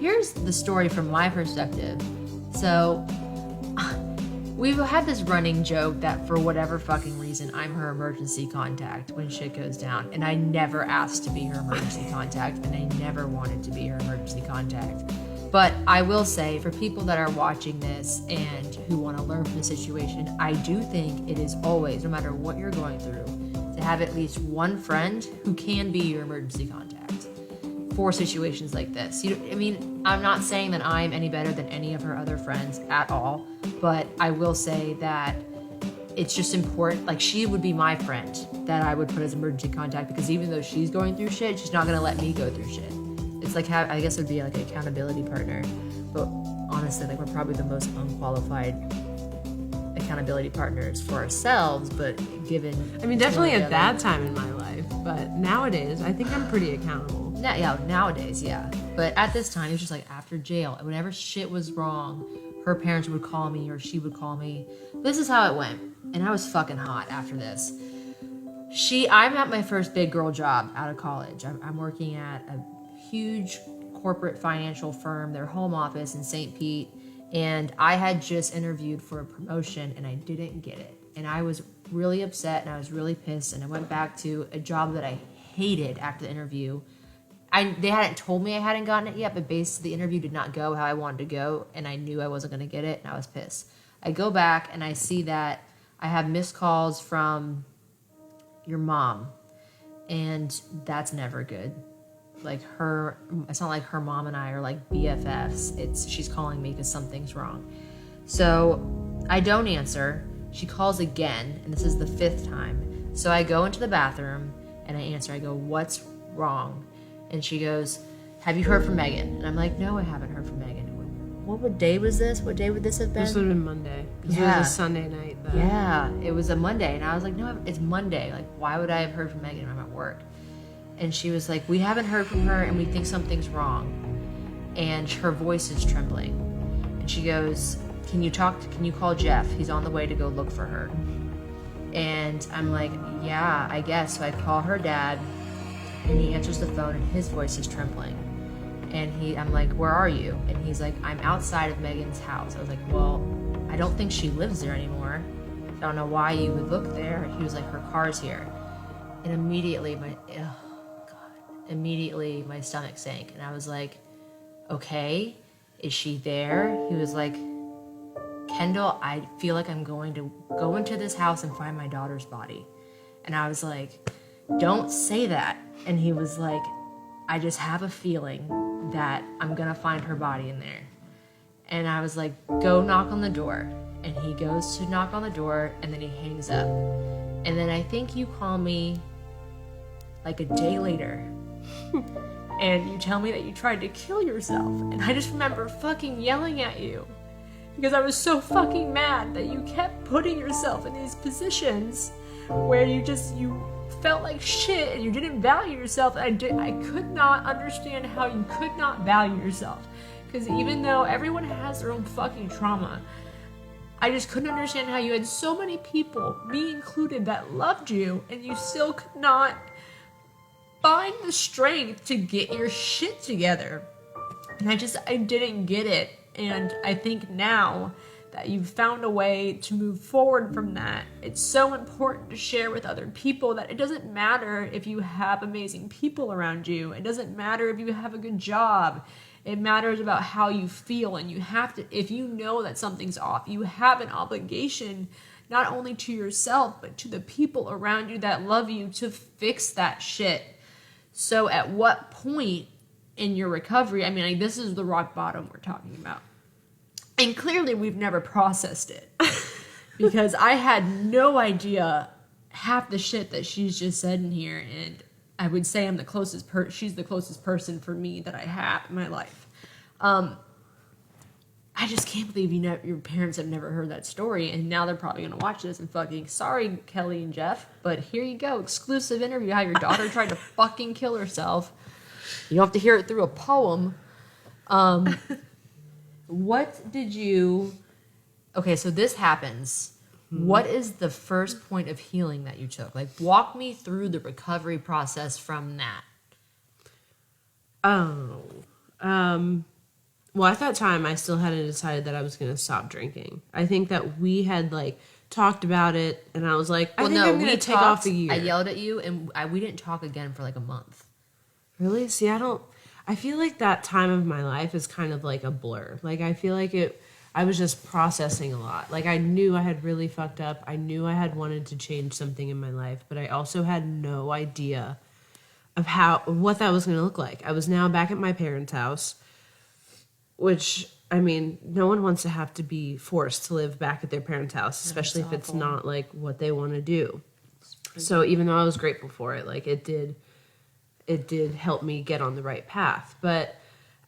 here's the story from my perspective. So, we've had this running joke that for whatever fucking reason, I'm her emergency contact when shit goes down. And I never asked to be her emergency contact, and I never wanted to be her emergency contact. But I will say, for people that are watching this and who want to learn from the situation, I do think it is always, no matter what you're going through, to have at least one friend who can be your emergency contact for situations like this. I mean, I'm not saying that I'm any better than any of her other friends at all, but I will say that it's just important. Like, she would be my friend that I would put as emergency contact, because even though she's going through shit, she's not gonna let me go through shit. It's like, I guess it would be like an accountability partner, but honestly, like, we're probably the most unqualified accountability partners for ourselves, but given... I mean, definitely at that time in my life, but nowadays, I think I'm pretty accountable. Yeah, nowadays, yeah. But at this time, it was just like after jail, whenever shit was wrong, her parents would call me or she would call me. This is how it went. And I was fucking hot after this. I'm at my first big girl job out of college. I'm working at a huge corporate financial firm, their home office in St. Pete. And I had just interviewed for a promotion and I didn't get it. And I was really upset and I was really pissed. And I went back to a job that I hated after the interview. They hadn't told me I hadn't gotten it yet, but basically the interview did not go how I wanted to go, and I knew I wasn't going to get it, and I was pissed. I go back, and I see that I have missed calls from your mom, and that's never good. Like, it's not like her mom and I are like BFFs. She's calling me because something's wrong. So I don't answer. She calls again, and this is the 5th time. So I go into the bathroom, and I answer. I go, "What's wrong?" And she goes, "Have you heard from Megan?" And I'm like, "No, I haven't heard from Megan." What day was this? What day would this have been? This would have been Monday. This was a Sunday night. Yeah, it was a Monday. And I was like, "No, it's Monday. Like, why would I have heard from Megan? I'm at work." And she was like, "We haven't heard from her and we think something's wrong." And her voice is trembling. And she goes, can you call Jeff? He's on the way to go look for her." And I'm like, "Yeah, I guess." So I call her dad. And he answers the phone and his voice is trembling. And I'm like, "Where are you?" And he's like, "I'm outside of Megan's house." I was like, "Well, I don't think she lives there anymore. I don't know why you would look there." He was like, "Her car's here." And immediately my stomach sank. And I was like, "Okay, is she there?" He was like, "Kendall, I feel like I'm going to go into this house and find my daughter's body." And I was like, "Don't say that." And he was like, "I just have a feeling that I'm gonna find her body in there." And I was like, "Go knock on the door." And he goes to knock on the door and then he hangs up. And then I think you call me like a day later and you tell me that you tried to kill yourself. And I just remember fucking yelling at you because I was so fucking mad that you kept putting yourself in these positions where you felt like shit and you didn't value yourself. I could not understand how you could not value yourself, because even though everyone has their own fucking trauma, I just couldn't understand how you had so many people, me included, that loved you and you still could not find the strength to get your shit together. And I didn't get it. And I think now that you've found a way to move forward from that, it's so important to share with other people that it doesn't matter if you have amazing people around you. It doesn't matter if you have a good job. It matters about how you feel. And you have to, if you know that something's off, you have an obligation not only to yourself, but to the people around you that love you to fix that shit. So at what point in your recovery, I mean, like, this is the rock bottom we're talking about. And clearly we've never processed it because I had no idea half the shit that she's just said in here. And I would say I'm the closest she's the closest person for me that I have in my life. I just can't believe your parents have never heard that story. And now they're probably going to watch this and fucking, sorry, Kelly and Jeff, but here you go. Exclusive interview, how your daughter tried to fucking kill herself. You don't have to hear it through a poem. What did you... Okay, so this happens. What is the first point of healing that you took? Like, walk me through the recovery process from that. Well, at that time, I still hadn't decided that I was going to stop drinking. I think that we had, like, talked about it, and I was like, I'm going to take off a year. I yelled at you, and we didn't talk again for, like, a month. Really? See, I feel like that time of my life is kind of like a blur. Like, I feel like I was just processing a lot. Like, I knew I had really fucked up. I knew I had wanted to change something in my life, but I also had no idea of what that was going to look like. I was now back at my parents' house, which, I mean, no one wants to have to be forced to live back at their parents' house, especially if it's not, like, what they want to do. So even though I was grateful for it, like, it did help me get on the right path. But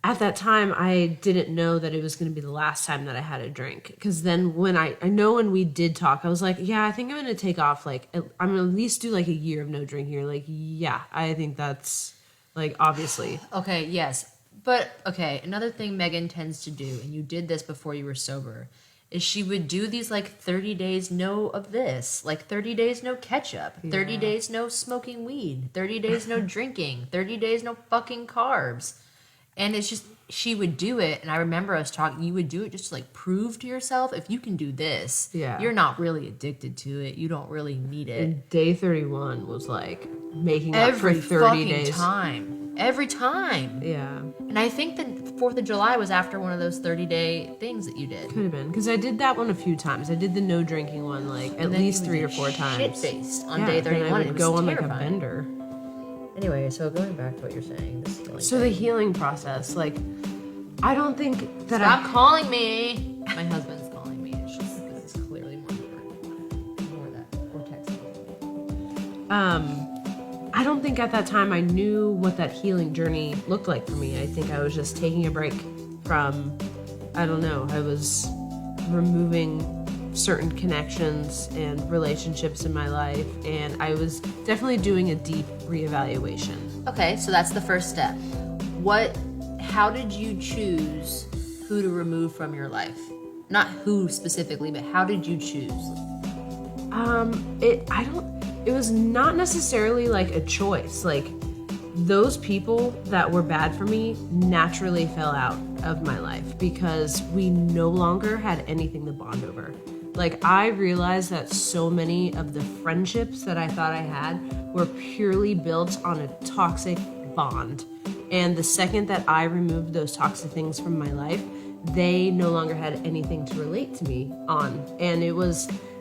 at that time, I didn't know that it was going to be the last time that I had a drink. Because then when I know when we did talk, I was like, yeah, I think I'm going to take off, like, I'm going to at least do, like, a year of no drinking. Or, like, yeah, I think that's, like, obviously. Okay, yes. But, okay, another thing Megan tends to do, and you did this before you were sober, is she would do these, like, 30 days no of this, like 30 days no ketchup, 30 days no smoking weed, 30 days no drinking, 30 days no fucking carbs. And it's just, she would do it, and I remember us talking, you would do it just to, like, prove to yourself, if you can do this, you're not really addicted to it, you don't really need it. And day 31 was, like, making up for 30 days. Every time. Yeah. And I think the 4th of July was after one of those 30-day things that you did. Could have been. Because I did that one a few times. I did the no drinking one, like, at least 3 or 4 times. Shit-faced on day 31. Then I would go on, terrifying. like, a bender. Anyway, so going back to what you're saying. This healing so the healing process, like, I don't think that Stop calling me! My husband's calling me. It's just, this is clearly more important. Ignore that. Or text me. I don't think at that time I knew what that healing journey looked like for me. I think I was just taking a break from, I don't know, I was removing certain connections and relationships in my life, and I was definitely doing a deep reevaluation. Okay, so that's the first step. How did you choose who to remove from your life? Not who specifically, but how did you choose? It was not necessarily like a choice. Like, those people that were bad for me naturally fell out of my life because we no longer had anything to bond over. Like, I realized that so many of the friendships that I thought I had were purely built on a toxic bond. And the second that I removed those toxic things from my life, they no longer had anything to relate to me on. And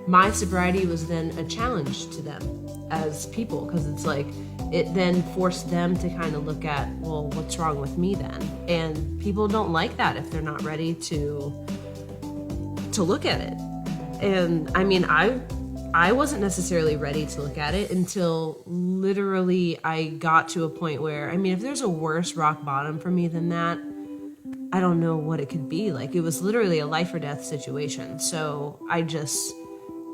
my sobriety was then a challenge to them as people, because it's like, it then forced them to kind of look at, well, what's wrong with me then? And people don't like that if they're not ready to look at it. And I mean, I wasn't necessarily ready to look at it until literally I got to a point where, I mean, if there's a worse rock bottom for me than that, I don't know what it could be. Like, it was literally a life or death situation. So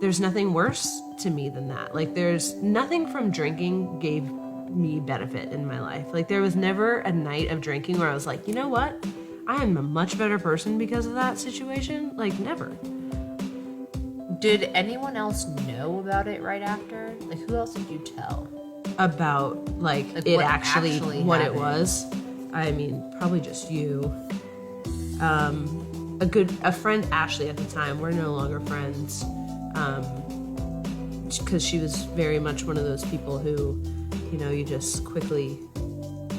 there's nothing worse to me than that. Like, there's nothing from drinking gave me benefit in my life. Like, there was never a night of drinking where I was like, you know what? I am a much better person because of that situation. Like, never. Did anyone else know about it right after? Like, who else did you tell? About, like it what actually what happened. it was? I mean, probably just you. a friend, Ashley, at the time. We're no longer friends. Because she was very much one of those people who, you know, you just quickly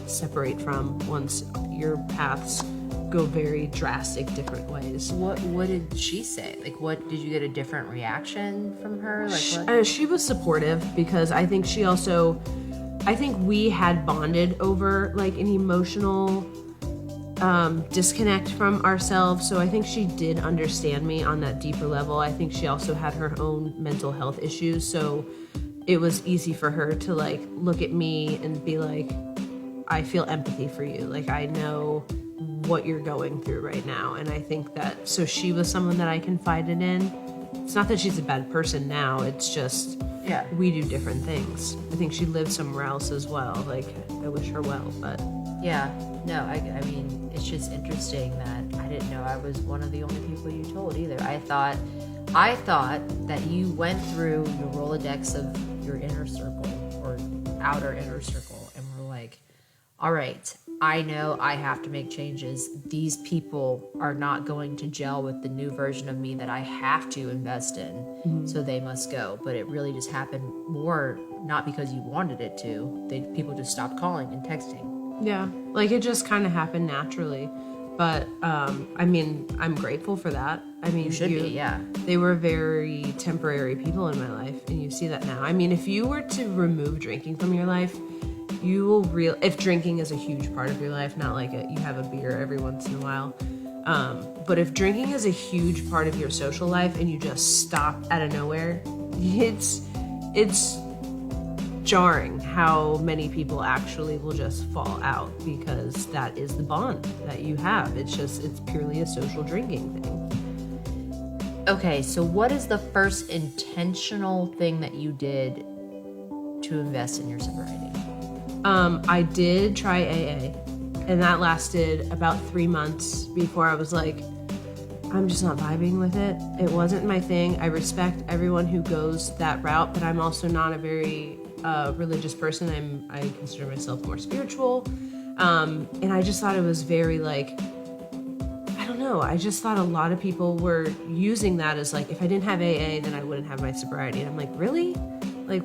separate from once your paths go very drastic different ways. What did she say? Like, what did you get a different reaction from her? Like, what? She was supportive because I think we had bonded over like an emotional disconnect from ourselves. So I think she did understand me on that deeper level. I think she also had her own mental health issues. So it was easy for her to like look at me and be like, I feel empathy for you. Like, I know what you're going through right now. And I think that, so she was someone that I confided in. It's not that she's a bad person now. It's just, Yeah. we do different things. I think she lives somewhere else as well. Like, I wish her well, but. Yeah. No, I mean, it's just interesting that I didn't know I was one of the only people you told either. I thought that you went through the Rolodex of your inner circle or outer inner circle and were like, all right, I know I have to make changes. These people are not going to gel with the new version of me that I have to invest in, so they must go. But it really just happened more not because you wanted it to. People just stopped calling and texting. Yeah, like it just kind of happened naturally. But, I mean, I'm grateful for that. I mean, You should be, yeah. They were very temporary people in my life, and you see that now. I mean, if you were to remove drinking from your life, you will if drinking is a huge part of your life, not like you have a beer every once in a while. But if drinking is a huge part of your social life and you just stop out of nowhere, it's jarring how many people actually will just fall out because that is the bond that you have. It's purely a social drinking thing. Okay, so what is the first intentional thing that you did to invest in your sobriety? I did try AA, and that lasted about 3 months before I was like, I'm just not vibing with it. It wasn't my thing. I respect everyone who goes that route, but I'm also not a very religious person. I consider myself more spiritual. And I just thought it was very like, I don't know. I just thought a lot of people were using that as like, if I didn't have AA, then I wouldn't have my sobriety. And I'm like, really? Like,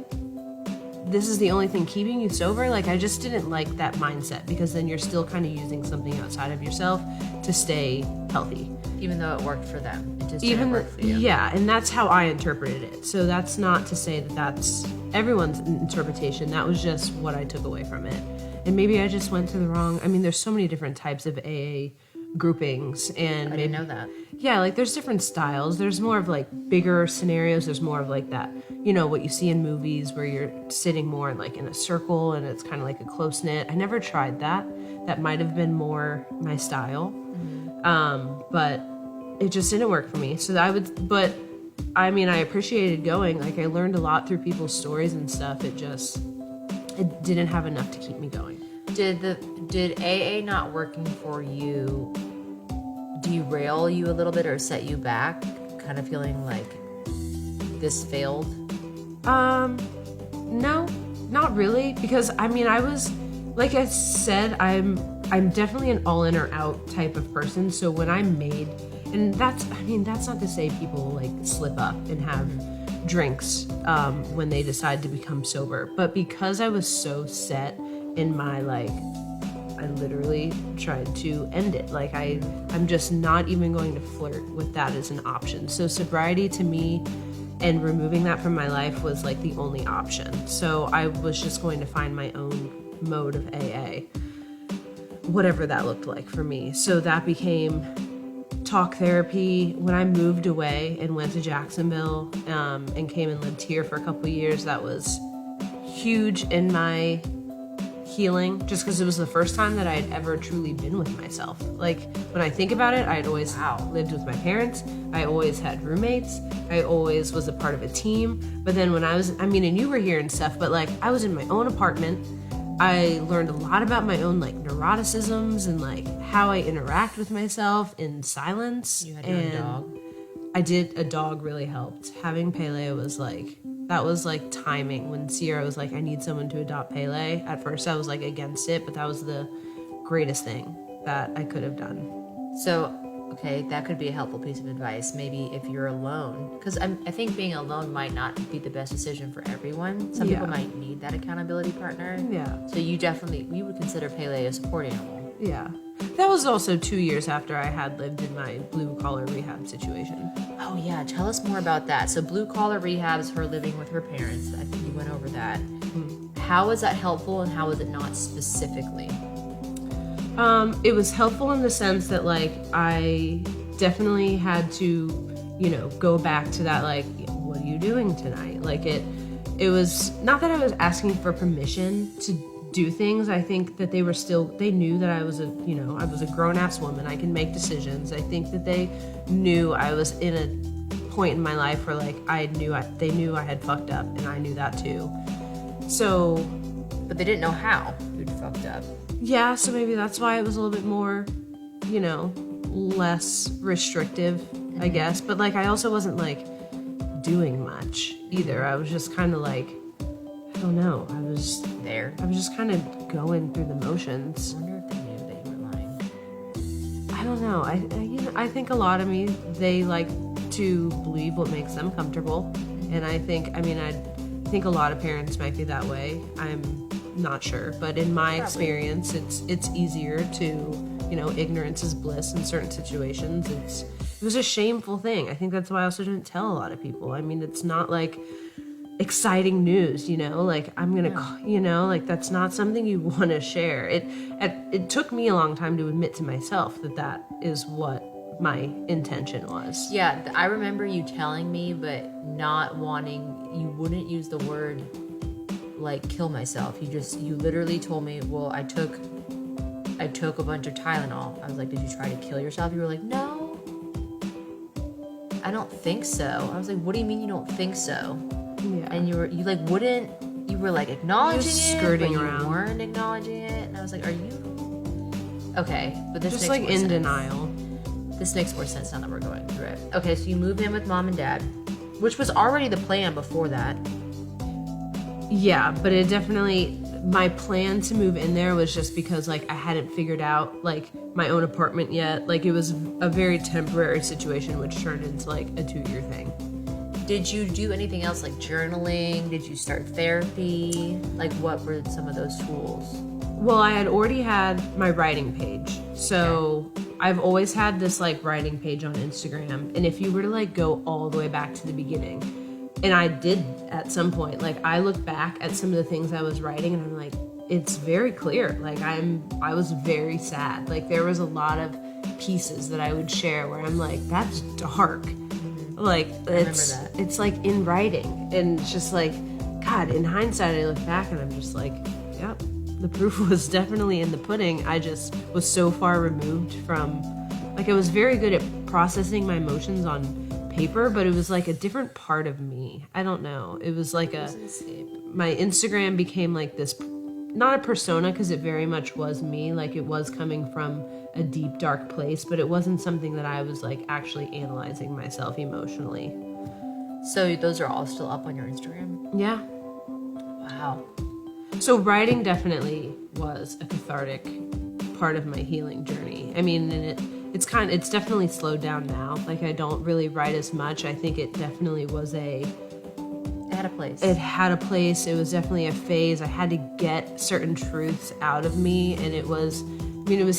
this is the only thing keeping you sober? Like, I just didn't like that mindset because then you're still kind of using something outside of yourself to stay healthy. Even though it worked for them, it just didn't work for you. Yeah, and that's how I interpreted it. So that's not to say that that's everyone's interpretation. That was just what I took away from it. And maybe I just went to the wrong. I mean, there's so many different types of AA groupings, and I didn't know that. Yeah, like there's different styles. There's more of like bigger scenarios. There's more of like that, you know, what you see in movies where you're sitting more like in a circle and it's kind of like a close knit. I never tried that. That might have been more my style. But it just didn't work for me. So but I mean, I appreciated going. Like, I learned a lot through people's stories and stuff. It didn't have enough to keep me going. Did AA not working for you derail you a little bit or set you back? Kind of feeling like this failed? No, not really. Because I mean, I was, like I said, I'm definitely an all in or out type of person. So when I made, and that's not to say people like slip up and have drinks when they decide to become sober, but because I was so set in my like, I literally tried to end it. Like I'm just not even going to flirt with that as an option. So sobriety to me and removing that from my life was like the only option. So I was just going to find my own mode of AA, whatever that looked like for me. So that became talk therapy. When I moved away and went to Jacksonville and came and lived here for a couple of years, that was huge in my healing, just because it was the first time that I had ever truly been with myself. Like, when I think about it, I had always lived with my parents. I always had roommates. I always was a part of a team. But then when and you were here and stuff, but like I was in my own apartment. I learned a lot about my own like neuroticisms and like how I interact with myself in silence. You had your own dog. I did. A dog really helped. Having Pele was like, that was like timing. When Sierra was like, I need someone to adopt Pele. At first I was like against it, but that was the greatest thing that I could have done. So Okay, that could be a helpful piece of advice. Maybe if you're alone, because I think being alone might not be the best decision for everyone. Some people might need that accountability partner. Yeah. So you would consider Pele a support animal. Yeah. That was also 2 years after I had lived in my blue-collar rehab situation. Oh yeah, tell us more about that. So blue collar rehab is her living with her parents. I think you went over that. How is that helpful and how is it not specifically? It was helpful in the sense that, like, I definitely had to, go back to that, like, what are you doing tonight? Like, it was not that I was asking for permission to do things. I think that they knew that I was a grown-ass woman. I can make decisions. I think that they knew I was in a point in my life where, like, they knew I had fucked up, and I knew that too. So, but they didn't know how you'd fucked up. Yeah, so maybe that's why it was a little bit more, less restrictive, I guess. But, like, I also wasn't, like, doing much either. I was just kind of, like, I don't know. I was there. I was just kind of going through the motions. I wonder if they knew that you were lying. I don't know. I think a lot of me, they like to believe what makes them comfortable. And I think a lot of parents might be that way. I'm not sure, but in my experience, it's easier to, ignorance is bliss in certain situations. It was a shameful thing. I think that's why I also didn't tell a lot of people. I mean, it's not like exciting news, like I'm gonna, like that's not something you want to share. It took me a long time to admit to myself that is what my intention was. Yeah, I remember you telling me, but not wanting. You wouldn't use the word like kill myself. You literally told me, well, I took a bunch of Tylenol. I was like, did you try to kill yourself? You were like, no, I don't think so. I was like, what do you mean you don't think so? Yeah. And you were like acknowledging it, skirting but around. You weren't acknowledging it. And I was like, are you okay? But this just makes like more in sense. denial. This makes more sense now that we're going through it. Okay, so you moved in with mom and dad, which was already the plan before that. Yeah, but it definitely, my plan to move in there was just because, like, I hadn't figured out, like, my own apartment yet. Like, it was a very temporary situation, which turned into, like, a 2-year thing. Did you do anything else, like journaling? Did you start therapy? Like, what were some of those tools? Well, I had already had my writing page. So I've always had this, like, writing page on Instagram. And if you were to, like, go all the way back to the beginning, and I did at some point, like, I look back at some of the things I was writing and I'm like, it's very clear. Like, I was very sad. Like, there was a lot of pieces that I would share where I'm like, that's dark. Like, it's like in writing. And it's just like, God, in hindsight, I look back and I'm just like, yep, the proof was definitely in the pudding. I just was so far removed from, like, I was very good at processing my emotions on paper, but it was like a different part of me. I don't know. It was like my Instagram became like this, not a persona, because it very much was me. Like, it was coming from a deep, dark place, but it wasn't something that I was, like, actually analyzing myself emotionally. So those are all still up on your Instagram? Yeah. Wow. So writing definitely was a cathartic part of my healing journey. I mean, and it's definitely slowed down now. Like, I don't really write as much. I think it definitely was It had a place. It had a place. It was definitely a phase. I had to get certain truths out of me, and it was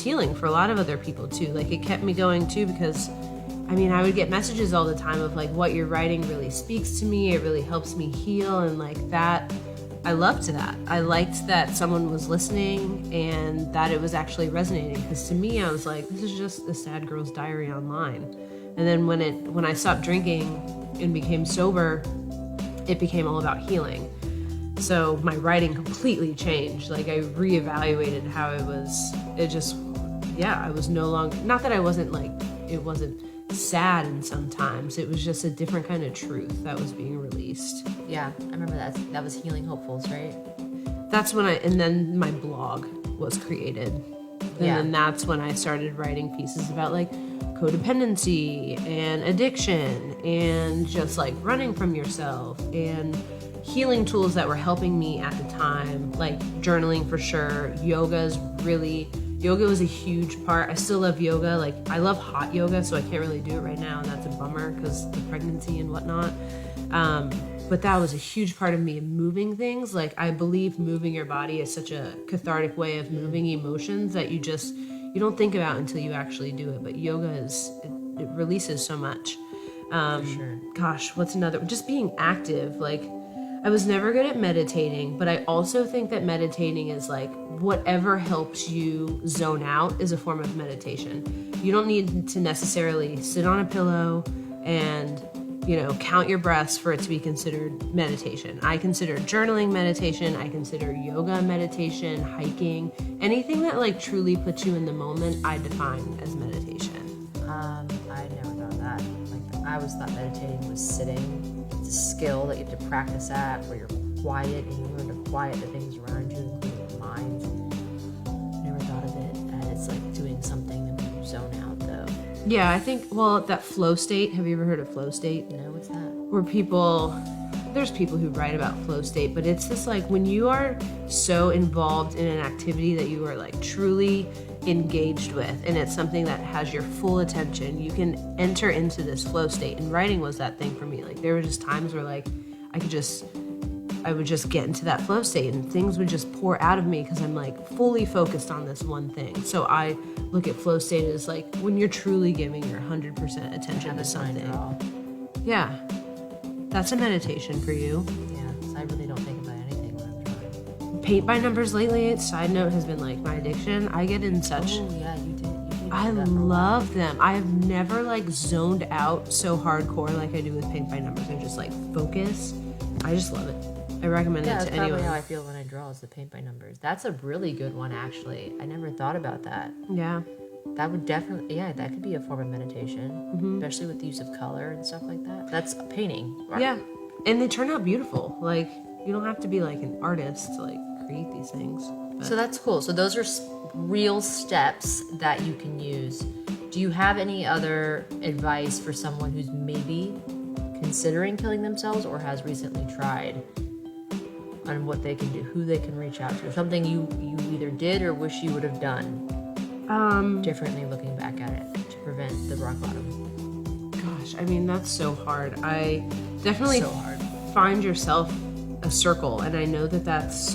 healing for a lot of other people too. Like, it kept me going too, because I would get messages all the time of, like, what you're writing really speaks to me. It really helps me heal, and, like, that, I loved that. I liked that someone was listening and that it was actually resonating, because to me, I was like, this is just a sad girl's diary online. And then when I stopped drinking and became sober, it became all about healing. So my writing completely changed. Like, I reevaluated how I was no longer, not that I wasn't, like, it wasn't sad, and sometimes it was just a different kind of truth that was being released. Yeah, I remember that was Healing Hopefuls, right? That's when and then my blog was created. And then that's when I started writing pieces about, like, codependency and addiction and just, like, running from yourself and healing tools that were helping me at the time, like journaling for sure. Yoga's really yoga was a huge part. I still love yoga. Like, I love hot yoga, so I can't really do it right now, and that's a bummer because the pregnancy and whatnot. But that was a huge part of me, moving things. Like, I believe moving your body is such a cathartic way of moving emotions that you don't think about until you actually do it. But yoga it releases so much. For sure. Gosh, what's another? Just being active. Like, I was never good at meditating, but I also think that meditating is like whatever helps you zone out is a form of meditation. You don't need to necessarily sit on a pillow and, count your breaths for it to be considered meditation. I consider journaling meditation. I consider yoga meditation, hiking, anything that like truly puts you in the moment, I define as meditation. I never thought that. Like, I always thought meditating was sitting. It's a skill that you have to practice at, where you're quiet and you learn to quiet the things around you, including your mind. Never thought of it as like doing something that you zone out, though. Yeah, I think, that flow state, have you ever heard of flow state? No, what's that? Where there's people who write about flow state, but it's this like when you are so involved in an activity that you are like truly engaged with, and it's something that has your full attention, you can enter into this flow state. And writing was that thing for me. Like, there were just times where like I would just get into that flow state and things would just pour out of me because I'm like fully focused on this one thing. So I look at flow state as like when you're truly giving your 100% attention to something. Yeah. That's a meditation for you. Yeah, 'cause I really don't think about anything when I'm drawing. Paint by numbers lately, side note, has been like my addiction. I get in such... Oh, yeah, you did. I love them. I have never like zoned out so hardcore like I do with paint by numbers. I just like focus. I just love it. I recommend it to that's anyone. probably how I feel when I draw, is the paint by numbers. That's a really good one, actually. I never thought about that. Yeah. That would definitely, that could be a form of meditation, especially with the use of color and stuff like that. That's painting. Right? Yeah. And they turn out beautiful. Like, you don't have to be like an artist to like create these things. But. So that's cool. So those are real steps that you can use. Do you have any other advice for someone who's maybe considering killing themselves or has recently tried, on what they can do, who they can reach out to, something you either did or wish you would have done differently looking back at it to prevent the rock bottom? Gosh, I mean, that's so hard. I definitely So hard. find yourself a circle, and I know that's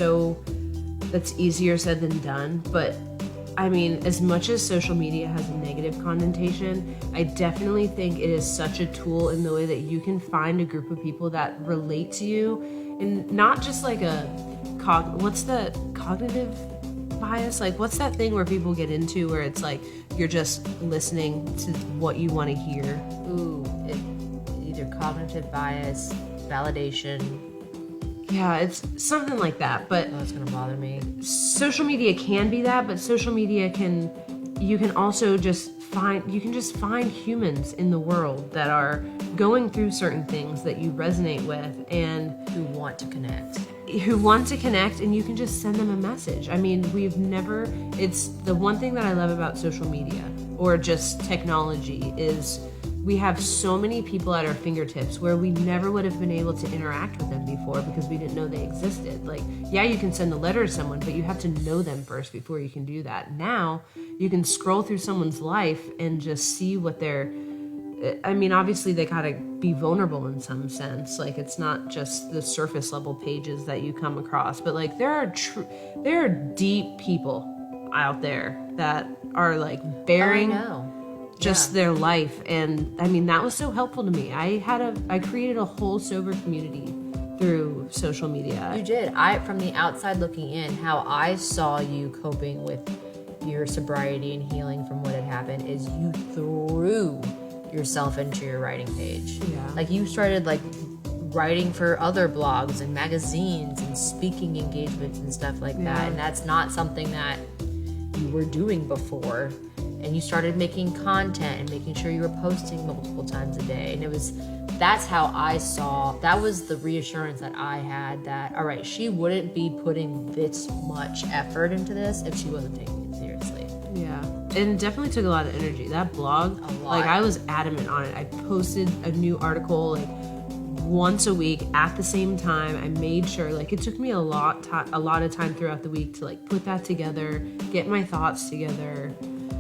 easier said than done, but I mean, as much as social media has a negative connotation, I definitely think it is such a tool in the way that you can find a group of people that relate to you, and not just like what's the cognitive bias? Like, what's that thing where people get into where it's like you're just listening to what you want to hear? Ooh, either cognitive bias, validation. Yeah, it's something like that, but Oh, that's gonna bother me. social media can be that, but social media you can also just find humans in the world that are going through certain things that you resonate with and Who want to connect. And you can just send them a message. I mean, it's the one thing that I love about social media or just technology is we have so many people at our fingertips where we never would have been able to interact with them before because we didn't know they existed. Like, yeah, you can send a letter to someone, but you have to know them first before you can do that. Now, you can scroll through someone's life and just see what obviously they gotta be vulnerable in some sense. Like, it's not just the surface level pages that you come across, but like there are deep people out there that are like bearing just their life. And I mean, that was so helpful to me. I created a whole sober community through social media. You did. From the outside looking in, how I saw you coping with your sobriety and healing from what had happened is you threw yourself into your writing page. Yeah. Like, you started like writing for other blogs and magazines and speaking engagements and stuff like that. And that's not something that you were doing before. And you started making content and making sure you were posting multiple times a day. And that's how I saw, that was the reassurance that I had that, all right, she wouldn't be putting this much effort into this if she wasn't taking it seriously. Yeah. And it definitely took a lot of energy. That blog, A lot. like, I was adamant on it. I posted a new article like once a week at the same time. I made sure, like, it took me a lot of time throughout the week to like put that together, get my thoughts together.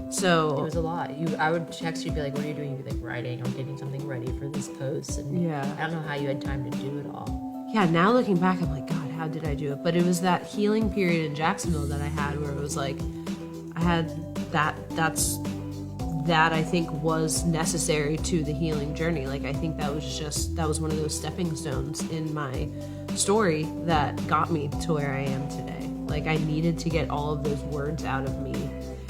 So it was a lot. I would text you, be like, what are you doing? You'd be like, writing or getting something ready for this post. And yeah, I don't know how you had time to do it all. Yeah, now looking back, I'm like, God, how did I do it? But it was that healing period in Jacksonville that I had where it was like, I had that I think was necessary to the healing journey. Like, I think that was one of those stepping stones in my story that got me to where I am today. Like, I needed to get all of those words out of me.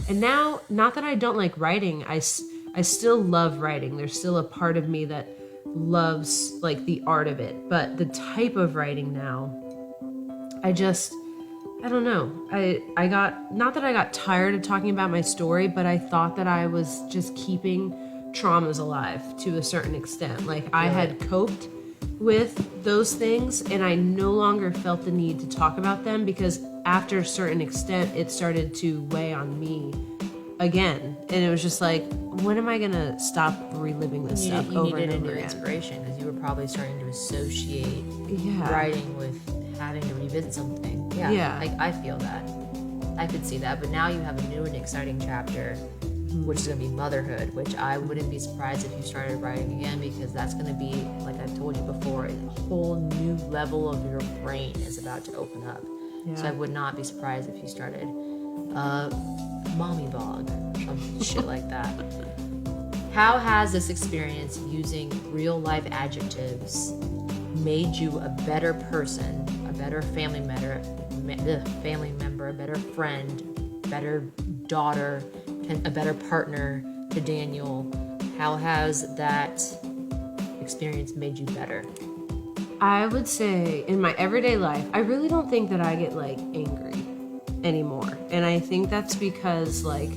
And now, not that I don't like writing, I still love writing. There's still a part of me that loves like the art of it. But the type of writing now, I don't know. I got, not that I got tired of talking about my story, but I thought that I was just keeping traumas alive to a certain extent. Like, I had coped with those things and I no longer felt the need to talk about them, because after a certain extent, it started to weigh on me again. And it was just like, when am I going to stop reliving this stuff over and over again? You needed a new inspiration, because you were probably starting to associate writing with having to revisit something. Yeah. Like, I feel that. I could see that. But now you have a new and exciting chapter, which is going to be motherhood, which I wouldn't be surprised if you started writing again, because that's going to be, like I've told you before, a whole new level of your brain is about to open up. Yeah. So I would not be surprised if you started mommy blog, some shit like that. How has this experience using real life adjectives made you a better person, a better family member, a better friend, better daughter, and a better partner to Daniel? How has that experience made you better? I would say in my everyday life, I really don't think that I get like angry anymore. And I think that's because like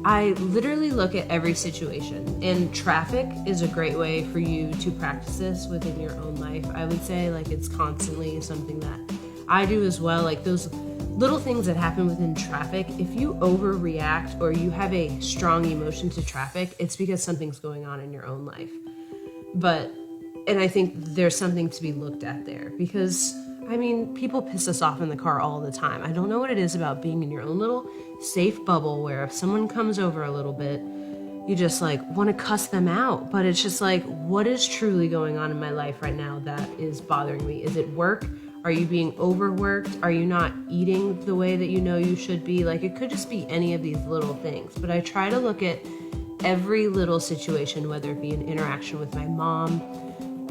I literally look at every situation, and traffic is a great way for you to practice this within your own life. I would say like it's constantly something that I do as well. Like those little things that happen within traffic, if you overreact or you have a strong emotion to traffic, it's because something's going on in your own life. And I think there's something to be looked at there, because I mean, people piss us off in the car all the time. I don't know what it is about being in your own little safe bubble where if someone comes over a little bit, you just like want to cuss them out. But it's just like, what is truly going on in my life right now that is bothering me? Is it work? Are you being overworked? Are you not eating the way that you know you should be? Like, it could just be any of these little things. But I try to look at every little situation, whether it be an interaction with my mom,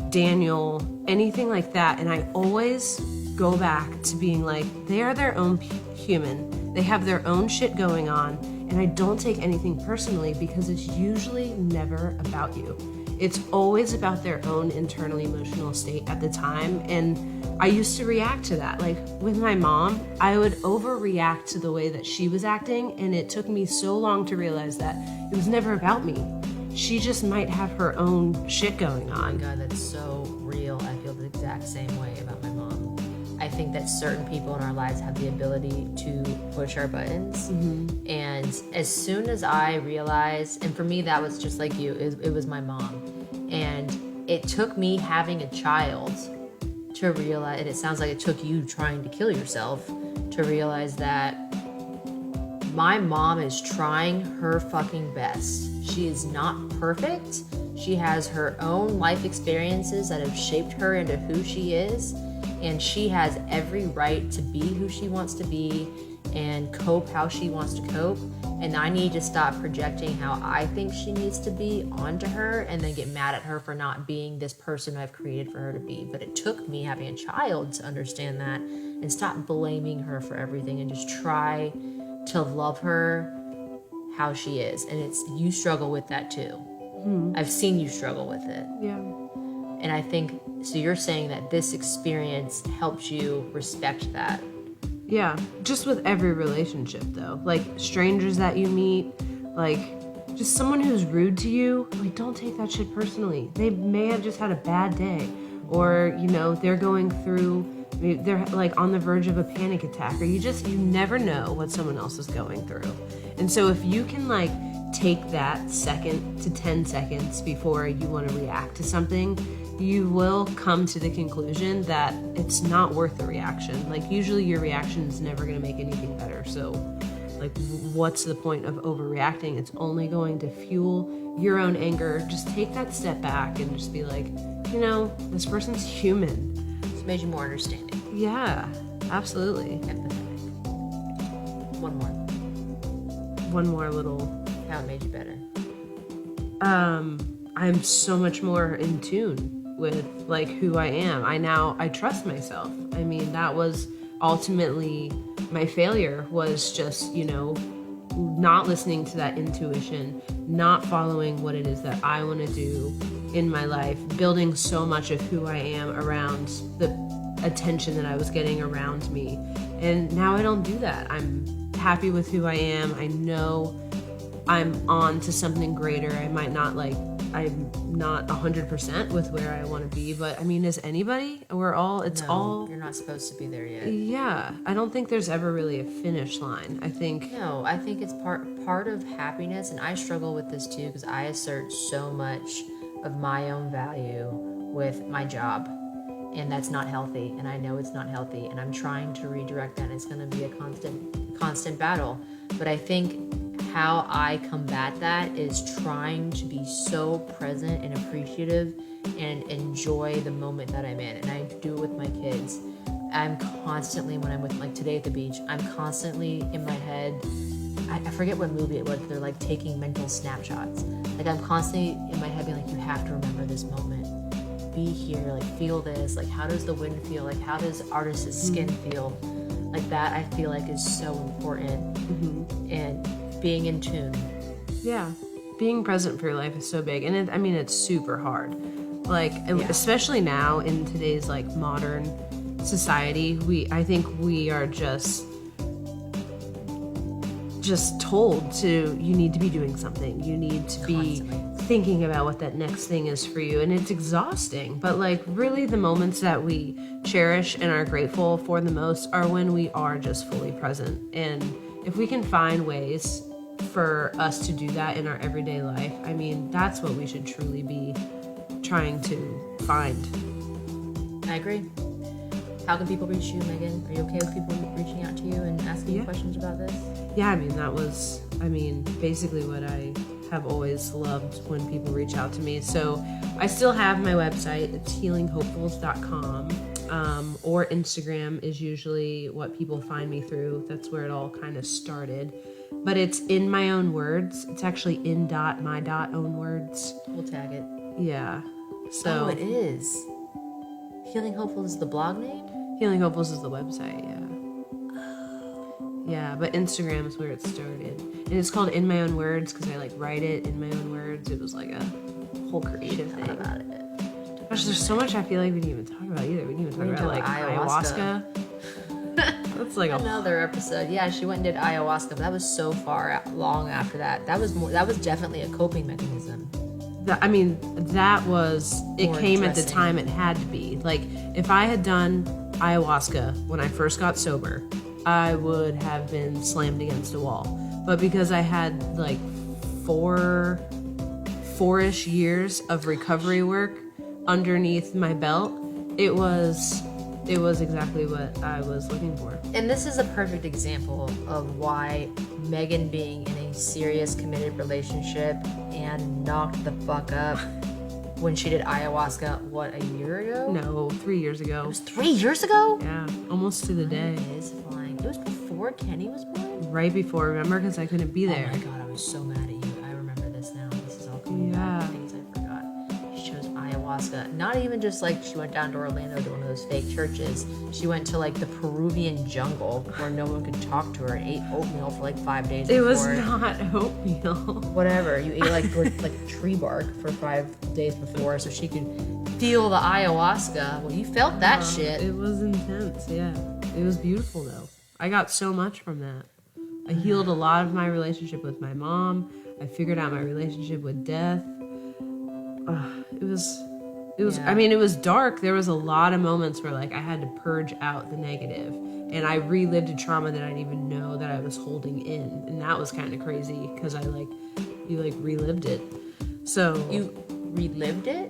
Daniel, anything like that, and I always go back to being like, they are their own human, they have their own shit going on, and I don't take anything personally, because it's usually never about you. It's always about their own internal emotional state at the time. And I used to react to that. Like with my mom, I would overreact to the way that she was acting, and it took me so long to realize that it was never about me. She just might have her own shit going on. Oh my God, that's so real. I feel the exact same way about my mom. I think that certain people in our lives have the ability to push our buttons. Mm-hmm. And as soon as I realized, and for me that was just like you, it was my mom. And it took me having a child to realize, and it sounds like it took you trying to kill yourself to realize that my mom is trying her fucking best. She is not perfect. She has her own life experiences that have shaped her into who she is, and she has every right to be who she wants to be and cope how she wants to cope. And I need to stop projecting how I think she needs to be onto her and then get mad at her for not being this person I've created for her to be. But it took me having a child to understand that and stop blaming her for everything and just try to love her how she is. And it's, you struggle with that too. Mm-hmm. I've seen you struggle with it. Yeah. And I think, so you're saying that this experience helped you respect that. Yeah, just with every relationship though. Like strangers that you meet, like just someone who's rude to you, like don't take that shit personally. They may have just had a bad day, or you know, they're going through, they're like on the verge of a panic attack, or you never know what someone else is going through. And so if you can like take that second to 10 seconds before you want to react to something you will come to the conclusion that it's not worth the reaction. Like, usually your reaction is never going to make anything better. So, like, what's the point of overreacting? It's only going to fuel your own anger. Just take that step back and just be like, you know, this person's human. It's made you more understanding. Yeah, absolutely. Empathetic. One more little... How it made you better. I'm so much more in tune with, like, who I am. I trust myself. I mean, that was ultimately my failure, was just, you know, not listening to that intuition, not following what it is that I want to do in my life, building so much of who I am around the attention that I was getting around me. And now I don't do that. I'm happy with who I am. I know I'm on to something greater. I'm not 100% with where I want to be, but I mean, is anybody? You're not supposed to be there yet. Yeah, I don't think there's ever really a finish line. I think it's part of happiness, and I struggle with this too, because I assert so much of my own value with my job, and that's not healthy, and I know it's not healthy, and I'm trying to redirect that, and it's going to be a constant battle. But I think how I combat that is trying to be so present and appreciative and enjoy the moment that I'm in. And I do it with my kids. I'm constantly, when I'm with, like today at the beach, I'm constantly in my head. I forget what movie it was. They're like taking mental snapshots. Like, I'm constantly in my head being like, you have to remember this moment. Be here, like, feel this. Like, how does the wind feel? Like, how does artist's skin feel? Like, that I feel like is so important. And being in tune. Yeah. Being present for your life is so big. And it's super hard. Like, especially now in today's, like, modern society, I think we are just told you need to be doing something. You need to be thinking about what that next thing is for you. And it's exhausting. But, like, really the moments that we cherish and are grateful for the most are when we are just fully present. And if we can find ways for us to do that in our everyday life, I mean, that's what we should truly be trying to find. I agree. How can people reach you, Megan? Are you okay with people reaching out to you and asking you questions about this? Yeah, that was, basically what I have always loved, when people reach out to me. So I still have my website. It's healinghopefuls.com. Or Instagram is usually what people find me through. That's where it all kind of started. But it's in my own words. It's actually in my own words. We'll tag it. Yeah. So it is. Healing Hopefuls is the blog name? Healing Hopefuls is the website, yeah. Yeah, but Instagram is where it started. And it's called In My Own Words because I write it in my own words. It was like a whole creative thing. About it. Gosh, there's so much I feel like we didn't even talk about either. We didn't even talk about ayahuasca. That's like another episode. Yeah, she went and did ayahuasca, but that was so long after that. That was definitely a coping mechanism. It came at the time it had to be. Like, if I had done ayahuasca when I first got sober, I would have been slammed against a wall. But because I had like four-ish years of recovery work underneath my belt, it was exactly what I was looking for. And this is a perfect example of why Megan being in a serious, committed relationship and knocked the fuck up when she did ayahuasca, what, a year ago? No, 3 years ago. It was 3 years ago? Yeah, almost to the day. It is flying. It was before Kenny was born? Right before, remember? Because I couldn't be there. Oh my god, I was so mad at you. I remember this now. This is all coming back. Things I forgot. She chose ayahuasca. Not even just like she went down to Orlando to one of those fake churches. She went to like the Peruvian jungle where no one could talk to her and ate oatmeal for like 5 days before. It was not oatmeal. Whatever. You ate like tree bark for 5 days before so she could feel the ayahuasca. Well, you felt that shit. It was intense, yeah. It was beautiful though. I got so much from that. I healed a lot of my relationship with my mom. I figured out my relationship with death. It was. It was dark. There was a lot of moments where like I had to purge out the negative, and I relived a trauma that I didn't even know that I was holding in, and that was kind of crazy because you relived it. So you relived it?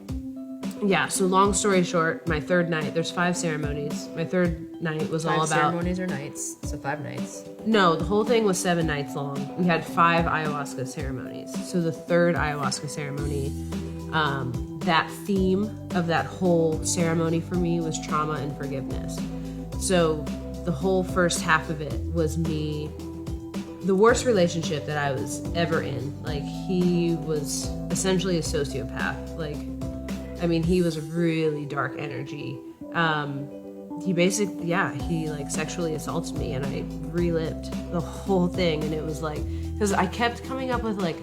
Yeah, so long story short, my third night, there's 5 ceremonies. My third night was all 5 about... ceremonies or nights, so 5 nights. No, the whole thing was 7 nights long. We had 5 ayahuasca ceremonies. So the third ayahuasca ceremony, that theme of that whole ceremony for me was trauma and forgiveness. So the whole first half of it was me, the worst relationship that I was ever in. Like, he was essentially a sociopath. Like, I mean, he was a really dark energy. He basically, he like sexually assaulted me, and I relived the whole thing. And it was like, because I kept coming up with like,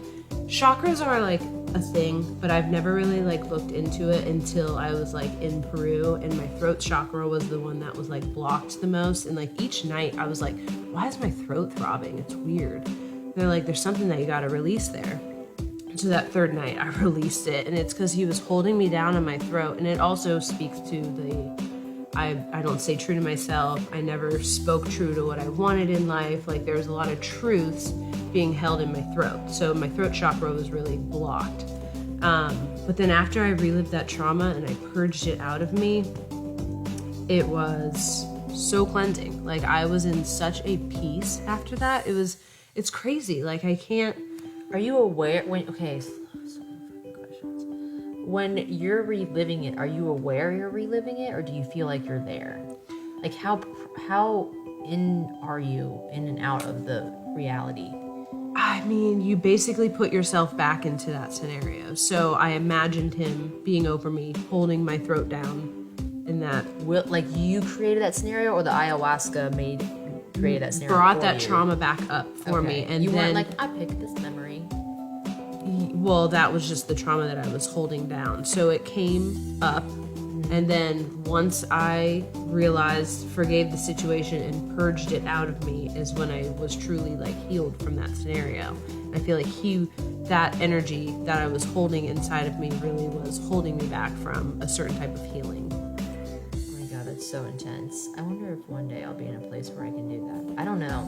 chakras are like a thing, but I've never really like looked into it until I was like in Peru, and my throat chakra was the one that was like blocked the most. And like each night I was like, why is my throat throbbing? It's weird. They're like, there's something that you got to release there. So that third night I released it, and it's because he was holding me down in my throat. And it also speaks to the I don't stay true to myself. I never spoke true to what I wanted in life. Like, there was a lot of truths being held in my throat. So my throat chakra was really blocked. But then after I relived that trauma and I purged it out of me, it was so cleansing. Like, I was in such a peace after that. It's crazy. Like, I can't... Are you aware when you're reliving it, are you aware you're reliving it, or do you feel like you're there? Like, how in are you in and out of the reality? I mean, you basically put yourself back into that scenario. So I imagined him being over me, holding my throat down, and that... Like, you created that scenario, or the ayahuasca created that scenario? Brought that trauma back up for me. And you then, weren't like, I picked this memory. Well, that was just the trauma that I was holding down. So it came up, and then once I realized, forgave the situation, and purged it out of me is when I was truly like healed from that scenario. I feel like that energy that I was holding inside of me really was holding me back from a certain type of healing. Oh my God, that's so intense. I wonder if one day I'll be in a place where I can do that. I don't know.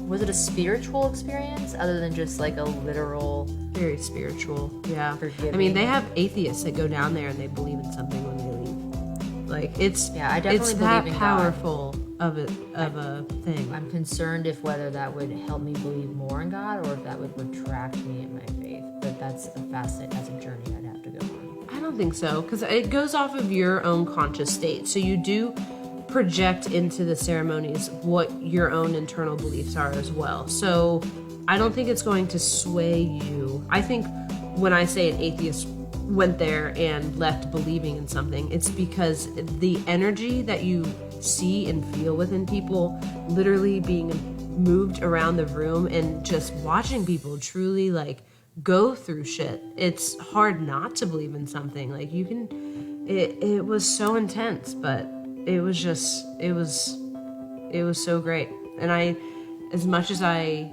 Was it a spiritual experience other than just like a literal... Very spiritual, yeah. Forgiving. I mean, they have atheists that go down there and they believe in something when they leave. Like, I definitely that believe in powerful of a thing. I'm concerned if whether that would help me believe more in God, or if that would retract me in my faith. But that's a journey I'd have to go on. I don't think so, because it goes off of your own conscious state. So you do project into the ceremonies what your own internal beliefs are as well. So I don't think it's going to sway you. I think when I say an atheist went there and left believing in something, it's because the energy that you see and feel within people, literally being moved around the room and just watching people truly like go through shit. It's hard not to believe in something. Like, it was so intense, but it was so great. And as much as I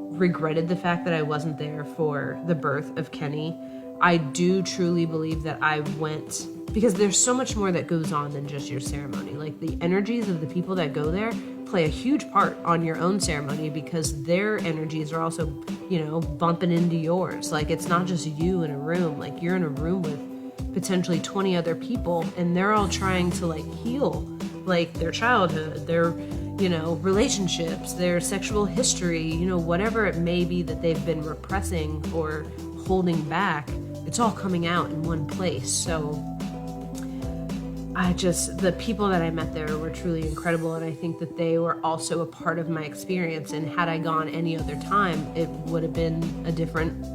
regretted the fact that I wasn't there for the birth of Kenny, I do truly believe that I went, because there's so much more that goes on than just your ceremony. Like, the energies of the people that go there play a huge part on your own ceremony, because their energies are also, bumping into yours. Like, it's not just you in a room. Like, you're in a room with potentially 20 other people, and they're all trying to like heal like their childhood, their relationships, their sexual history, whatever it may be that they've been repressing or holding back. It's all coming out in one place. So the people that I met there were truly incredible, and I think that they were also a part of my experience. And had I gone any other time, it would have been a different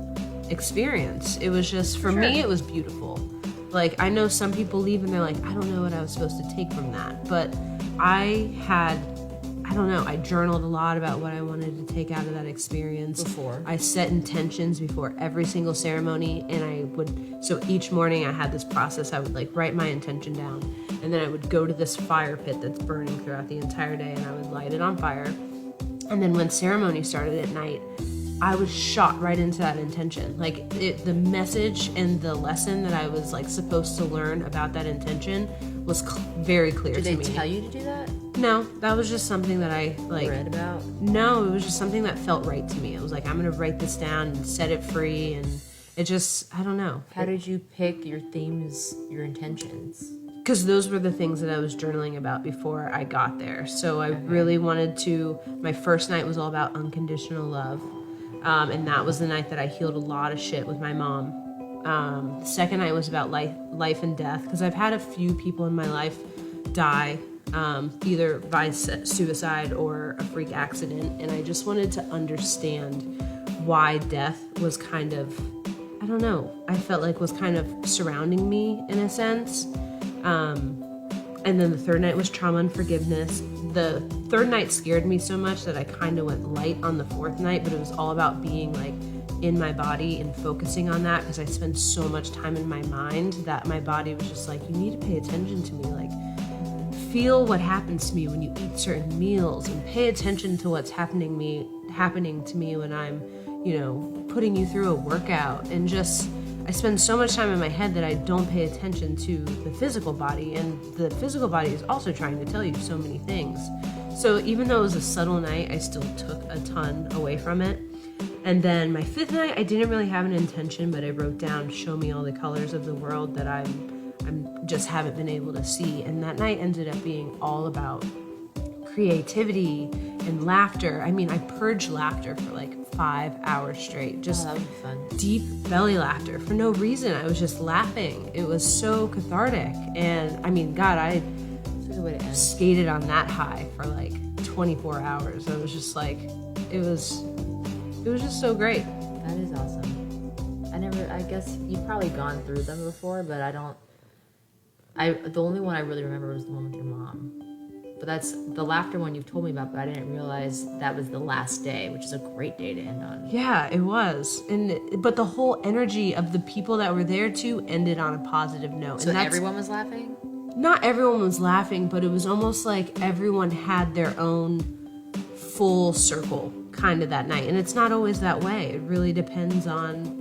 experience. It was just, for me, it was beautiful. Like, I know some people leave and they're like, I don't know what I was supposed to take from that. But I journaled a lot about what I wanted to take out of that experience. I set intentions before every single ceremony, and so each morning I had this process. I would like write my intention down, and then I would go to this fire pit that's burning throughout the entire day, and I would light it on fire. And then when ceremony started at night, I was shot right into that intention. Like, the message and the lesson that I was like supposed to learn about that intention was very clear to me. Did they tell you to do that? No, that was just something that I like read about. No, it was just something that felt right to me. I was like, I'm gonna write this down and set it free, and it just, I don't know. How did you pick your themes, your intentions? Because those were the things that I was journaling about before I got there. So I really wanted to, my first night was all about unconditional love. And that was the night that I healed a lot of shit with my mom. The second night was about life and death, because I've had a few people in my life die, either by suicide or a freak accident. And I just wanted to understand why death was kind of, I don't know, I felt like was kind of surrounding me in a sense. And then the third night was trauma and forgiveness. The third night scared me so much that I kind of went light on the fourth night, but it was all about being like in my body and focusing on that, because I spent so much time in my mind that my body was just like, you need to pay attention to me. Like, feel what happens to me when you eat certain meals, and pay attention to what's happening to me when I'm, putting you through a workout. And just, I spend so much time in my head that I don't pay attention to the physical body, and the physical body is also trying to tell you so many things. So even though it was a subtle night, I still took a ton away from it. And then my fifth night, I didn't really have an intention, but I wrote down, show me all the colors of the world that I'm just haven't been able to see. And that night ended up being all about creativity and laughter. I mean, I purged laughter for like 5 hours straight. Just that would be fun. Deep belly laughter for no reason. I was just laughing. It was so cathartic. And I mean, God, I skated on that high for like 24 hours. I was just like, it was just so great. That is awesome. I guess you've probably gone through them before, but the only one I really remember was the one with your mom. But that's the laughter one you've told me about, but I didn't realize that was the last day, which is a great day to end on. Yeah, it was. But the whole energy of the people that were there too ended on a positive note. So everyone was laughing? Not everyone was laughing, but it was almost like everyone had their own full circle kind of that night. And it's not always that way. It really depends on,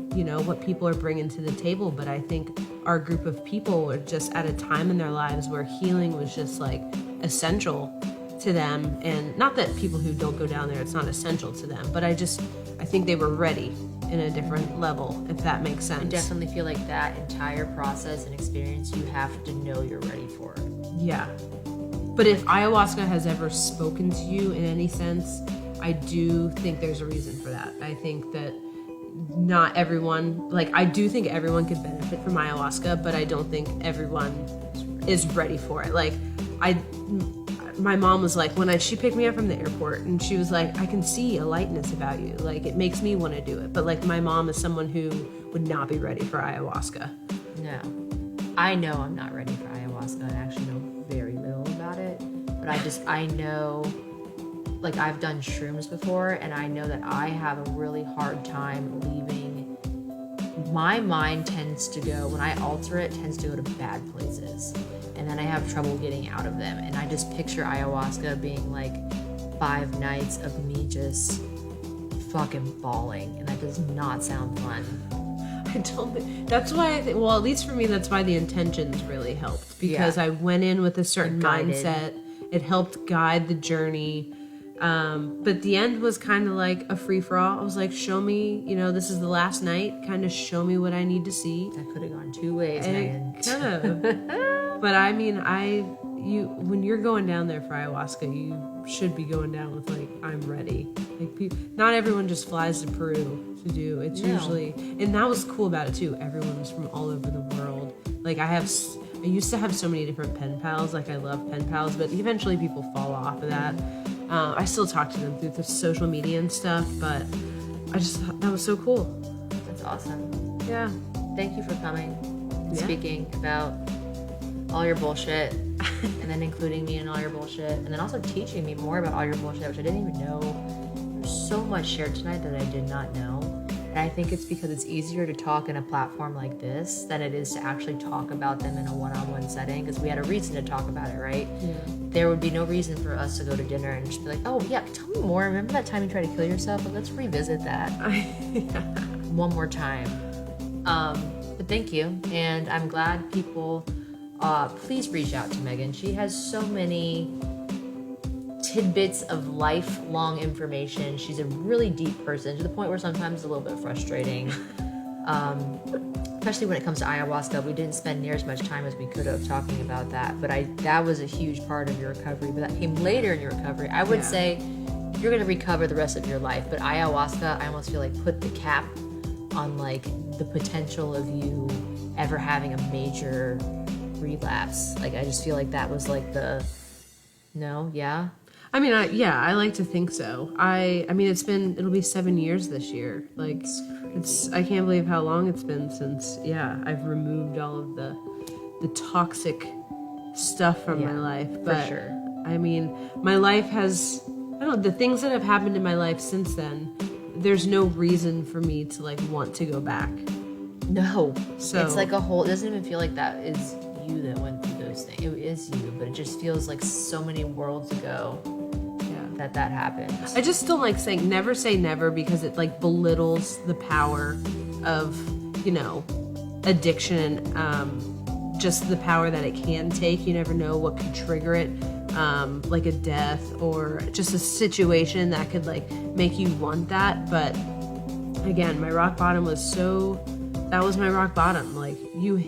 what people are bringing to the table. But I think our group of people were just at a time in their lives where healing was just like essential to them. And not that people who don't go down there, it's not essential to them, but I think they were ready in a different level, if that makes sense. I definitely feel like that entire process and experience you have to know you're ready for. Yeah. But if ayahuasca has ever spoken to you in any sense, I do think there's a reason for that. I think that not everyone, I do think everyone could benefit from ayahuasca, but I don't think everyone is ready for it. My mom was like, she picked me up from the airport, and she was like, I can see a lightness about you. Like, it makes me want to do it. But my mom is someone who would not be ready for ayahuasca. No. I know I'm not ready for ayahuasca. I actually know very little about it. But I know, I've done shrooms before, and I know that I have a really hard time leaving. My mind tends to go, when I alter it, tends to go to bad places. And then I have trouble getting out of them. And I just picture ayahuasca being 5 nights of me just fucking bawling. And that does not sound fun. I don't think, that's why I think, at least for me, that's why the intentions really helped. Because I went in with a certain mindset. It helped guide the journey. But the end was kind of like a free-for-all. I was like, show me, this is the last night. Kind of show me what I need to see. That could have gone 2 ways, Megan. Kind of. But I mean, when you're going down there for ayahuasca, you should be going down with I'm ready. Not everyone just flies to Peru to do. It's usually, and that was cool about it too. Everyone was from all over the world. I used to have so many different pen pals. I love pen pals, but eventually people fall off of that. I still talk to them through the social media and stuff, but I just thought that was so cool. That's awesome. Yeah. Thank you for coming and speaking about all your bullshit, and then including me in all your bullshit, and then also teaching me more about all your bullshit, which I didn't even know. There's so much shared tonight that I did not know. And I think it's because it's easier to talk in a platform like this than it is to actually talk about them in a one-on-one setting, because we had a reason to talk about it, right? Yeah. There would be no reason for us to go to dinner and just be like, oh yeah, tell me more. Remember that time you tried to kill yourself? But let's revisit that one more time. But thank you. And I'm glad people, please reach out to Megan. She has so many tidbits of lifelong information. She's a really deep person, to the point where sometimes it's a little bit frustrating. Especially when it comes to ayahuasca. We didn't spend near as much time as we could have talking about that, but that was a huge part of your recovery, but that came later in your recovery. I would say you're going to recover the rest of your life, but ayahuasca, I almost feel like put the cap on like the potential of you ever having a major relapse. Like I just feel like that was like I mean, I like to think so. I mean, it'll be 7 years this year. Like, I can't believe how long it's been since, I've removed all of the toxic stuff from my life. But, for sure. I mean, my life has, I don't know, the things that have happened in my life since then, there's no reason for me to, like, want to go back. No. So it's like it doesn't even feel like that is you that went through those things. It is you, but it just feels like so many worlds ago that happened. I just don't like saying never say never because it like belittles the power of, addiction and just the power that it can take. You never know what could trigger it, like a death or just a situation that could like make you want that. But again, my rock bottom that was my rock bottom. Like you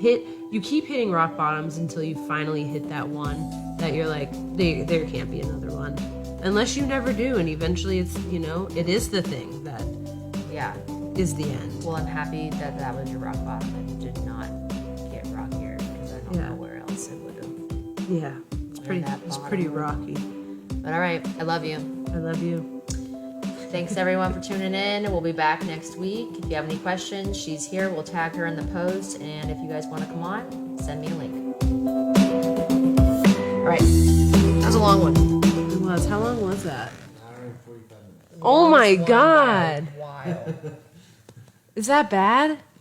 keep hitting rock bottoms until you finally hit that one that you're like, there can't be another one. Unless you never do, and eventually it's, it is the thing that is the end. Well, I'm happy that was your rock bottom and you did not get rockier because I don't know where else it would have. Yeah, it's pretty rocky. But all right, I love you. I love you. Thanks everyone for tuning in. We'll be back next week. If you have any questions, she's here. We'll tag her in the post, and if you guys want to come on, send me a link. All right, that was a long one. How long was that? An hour and 45 minutes. Oh my God. Wild. Is that bad?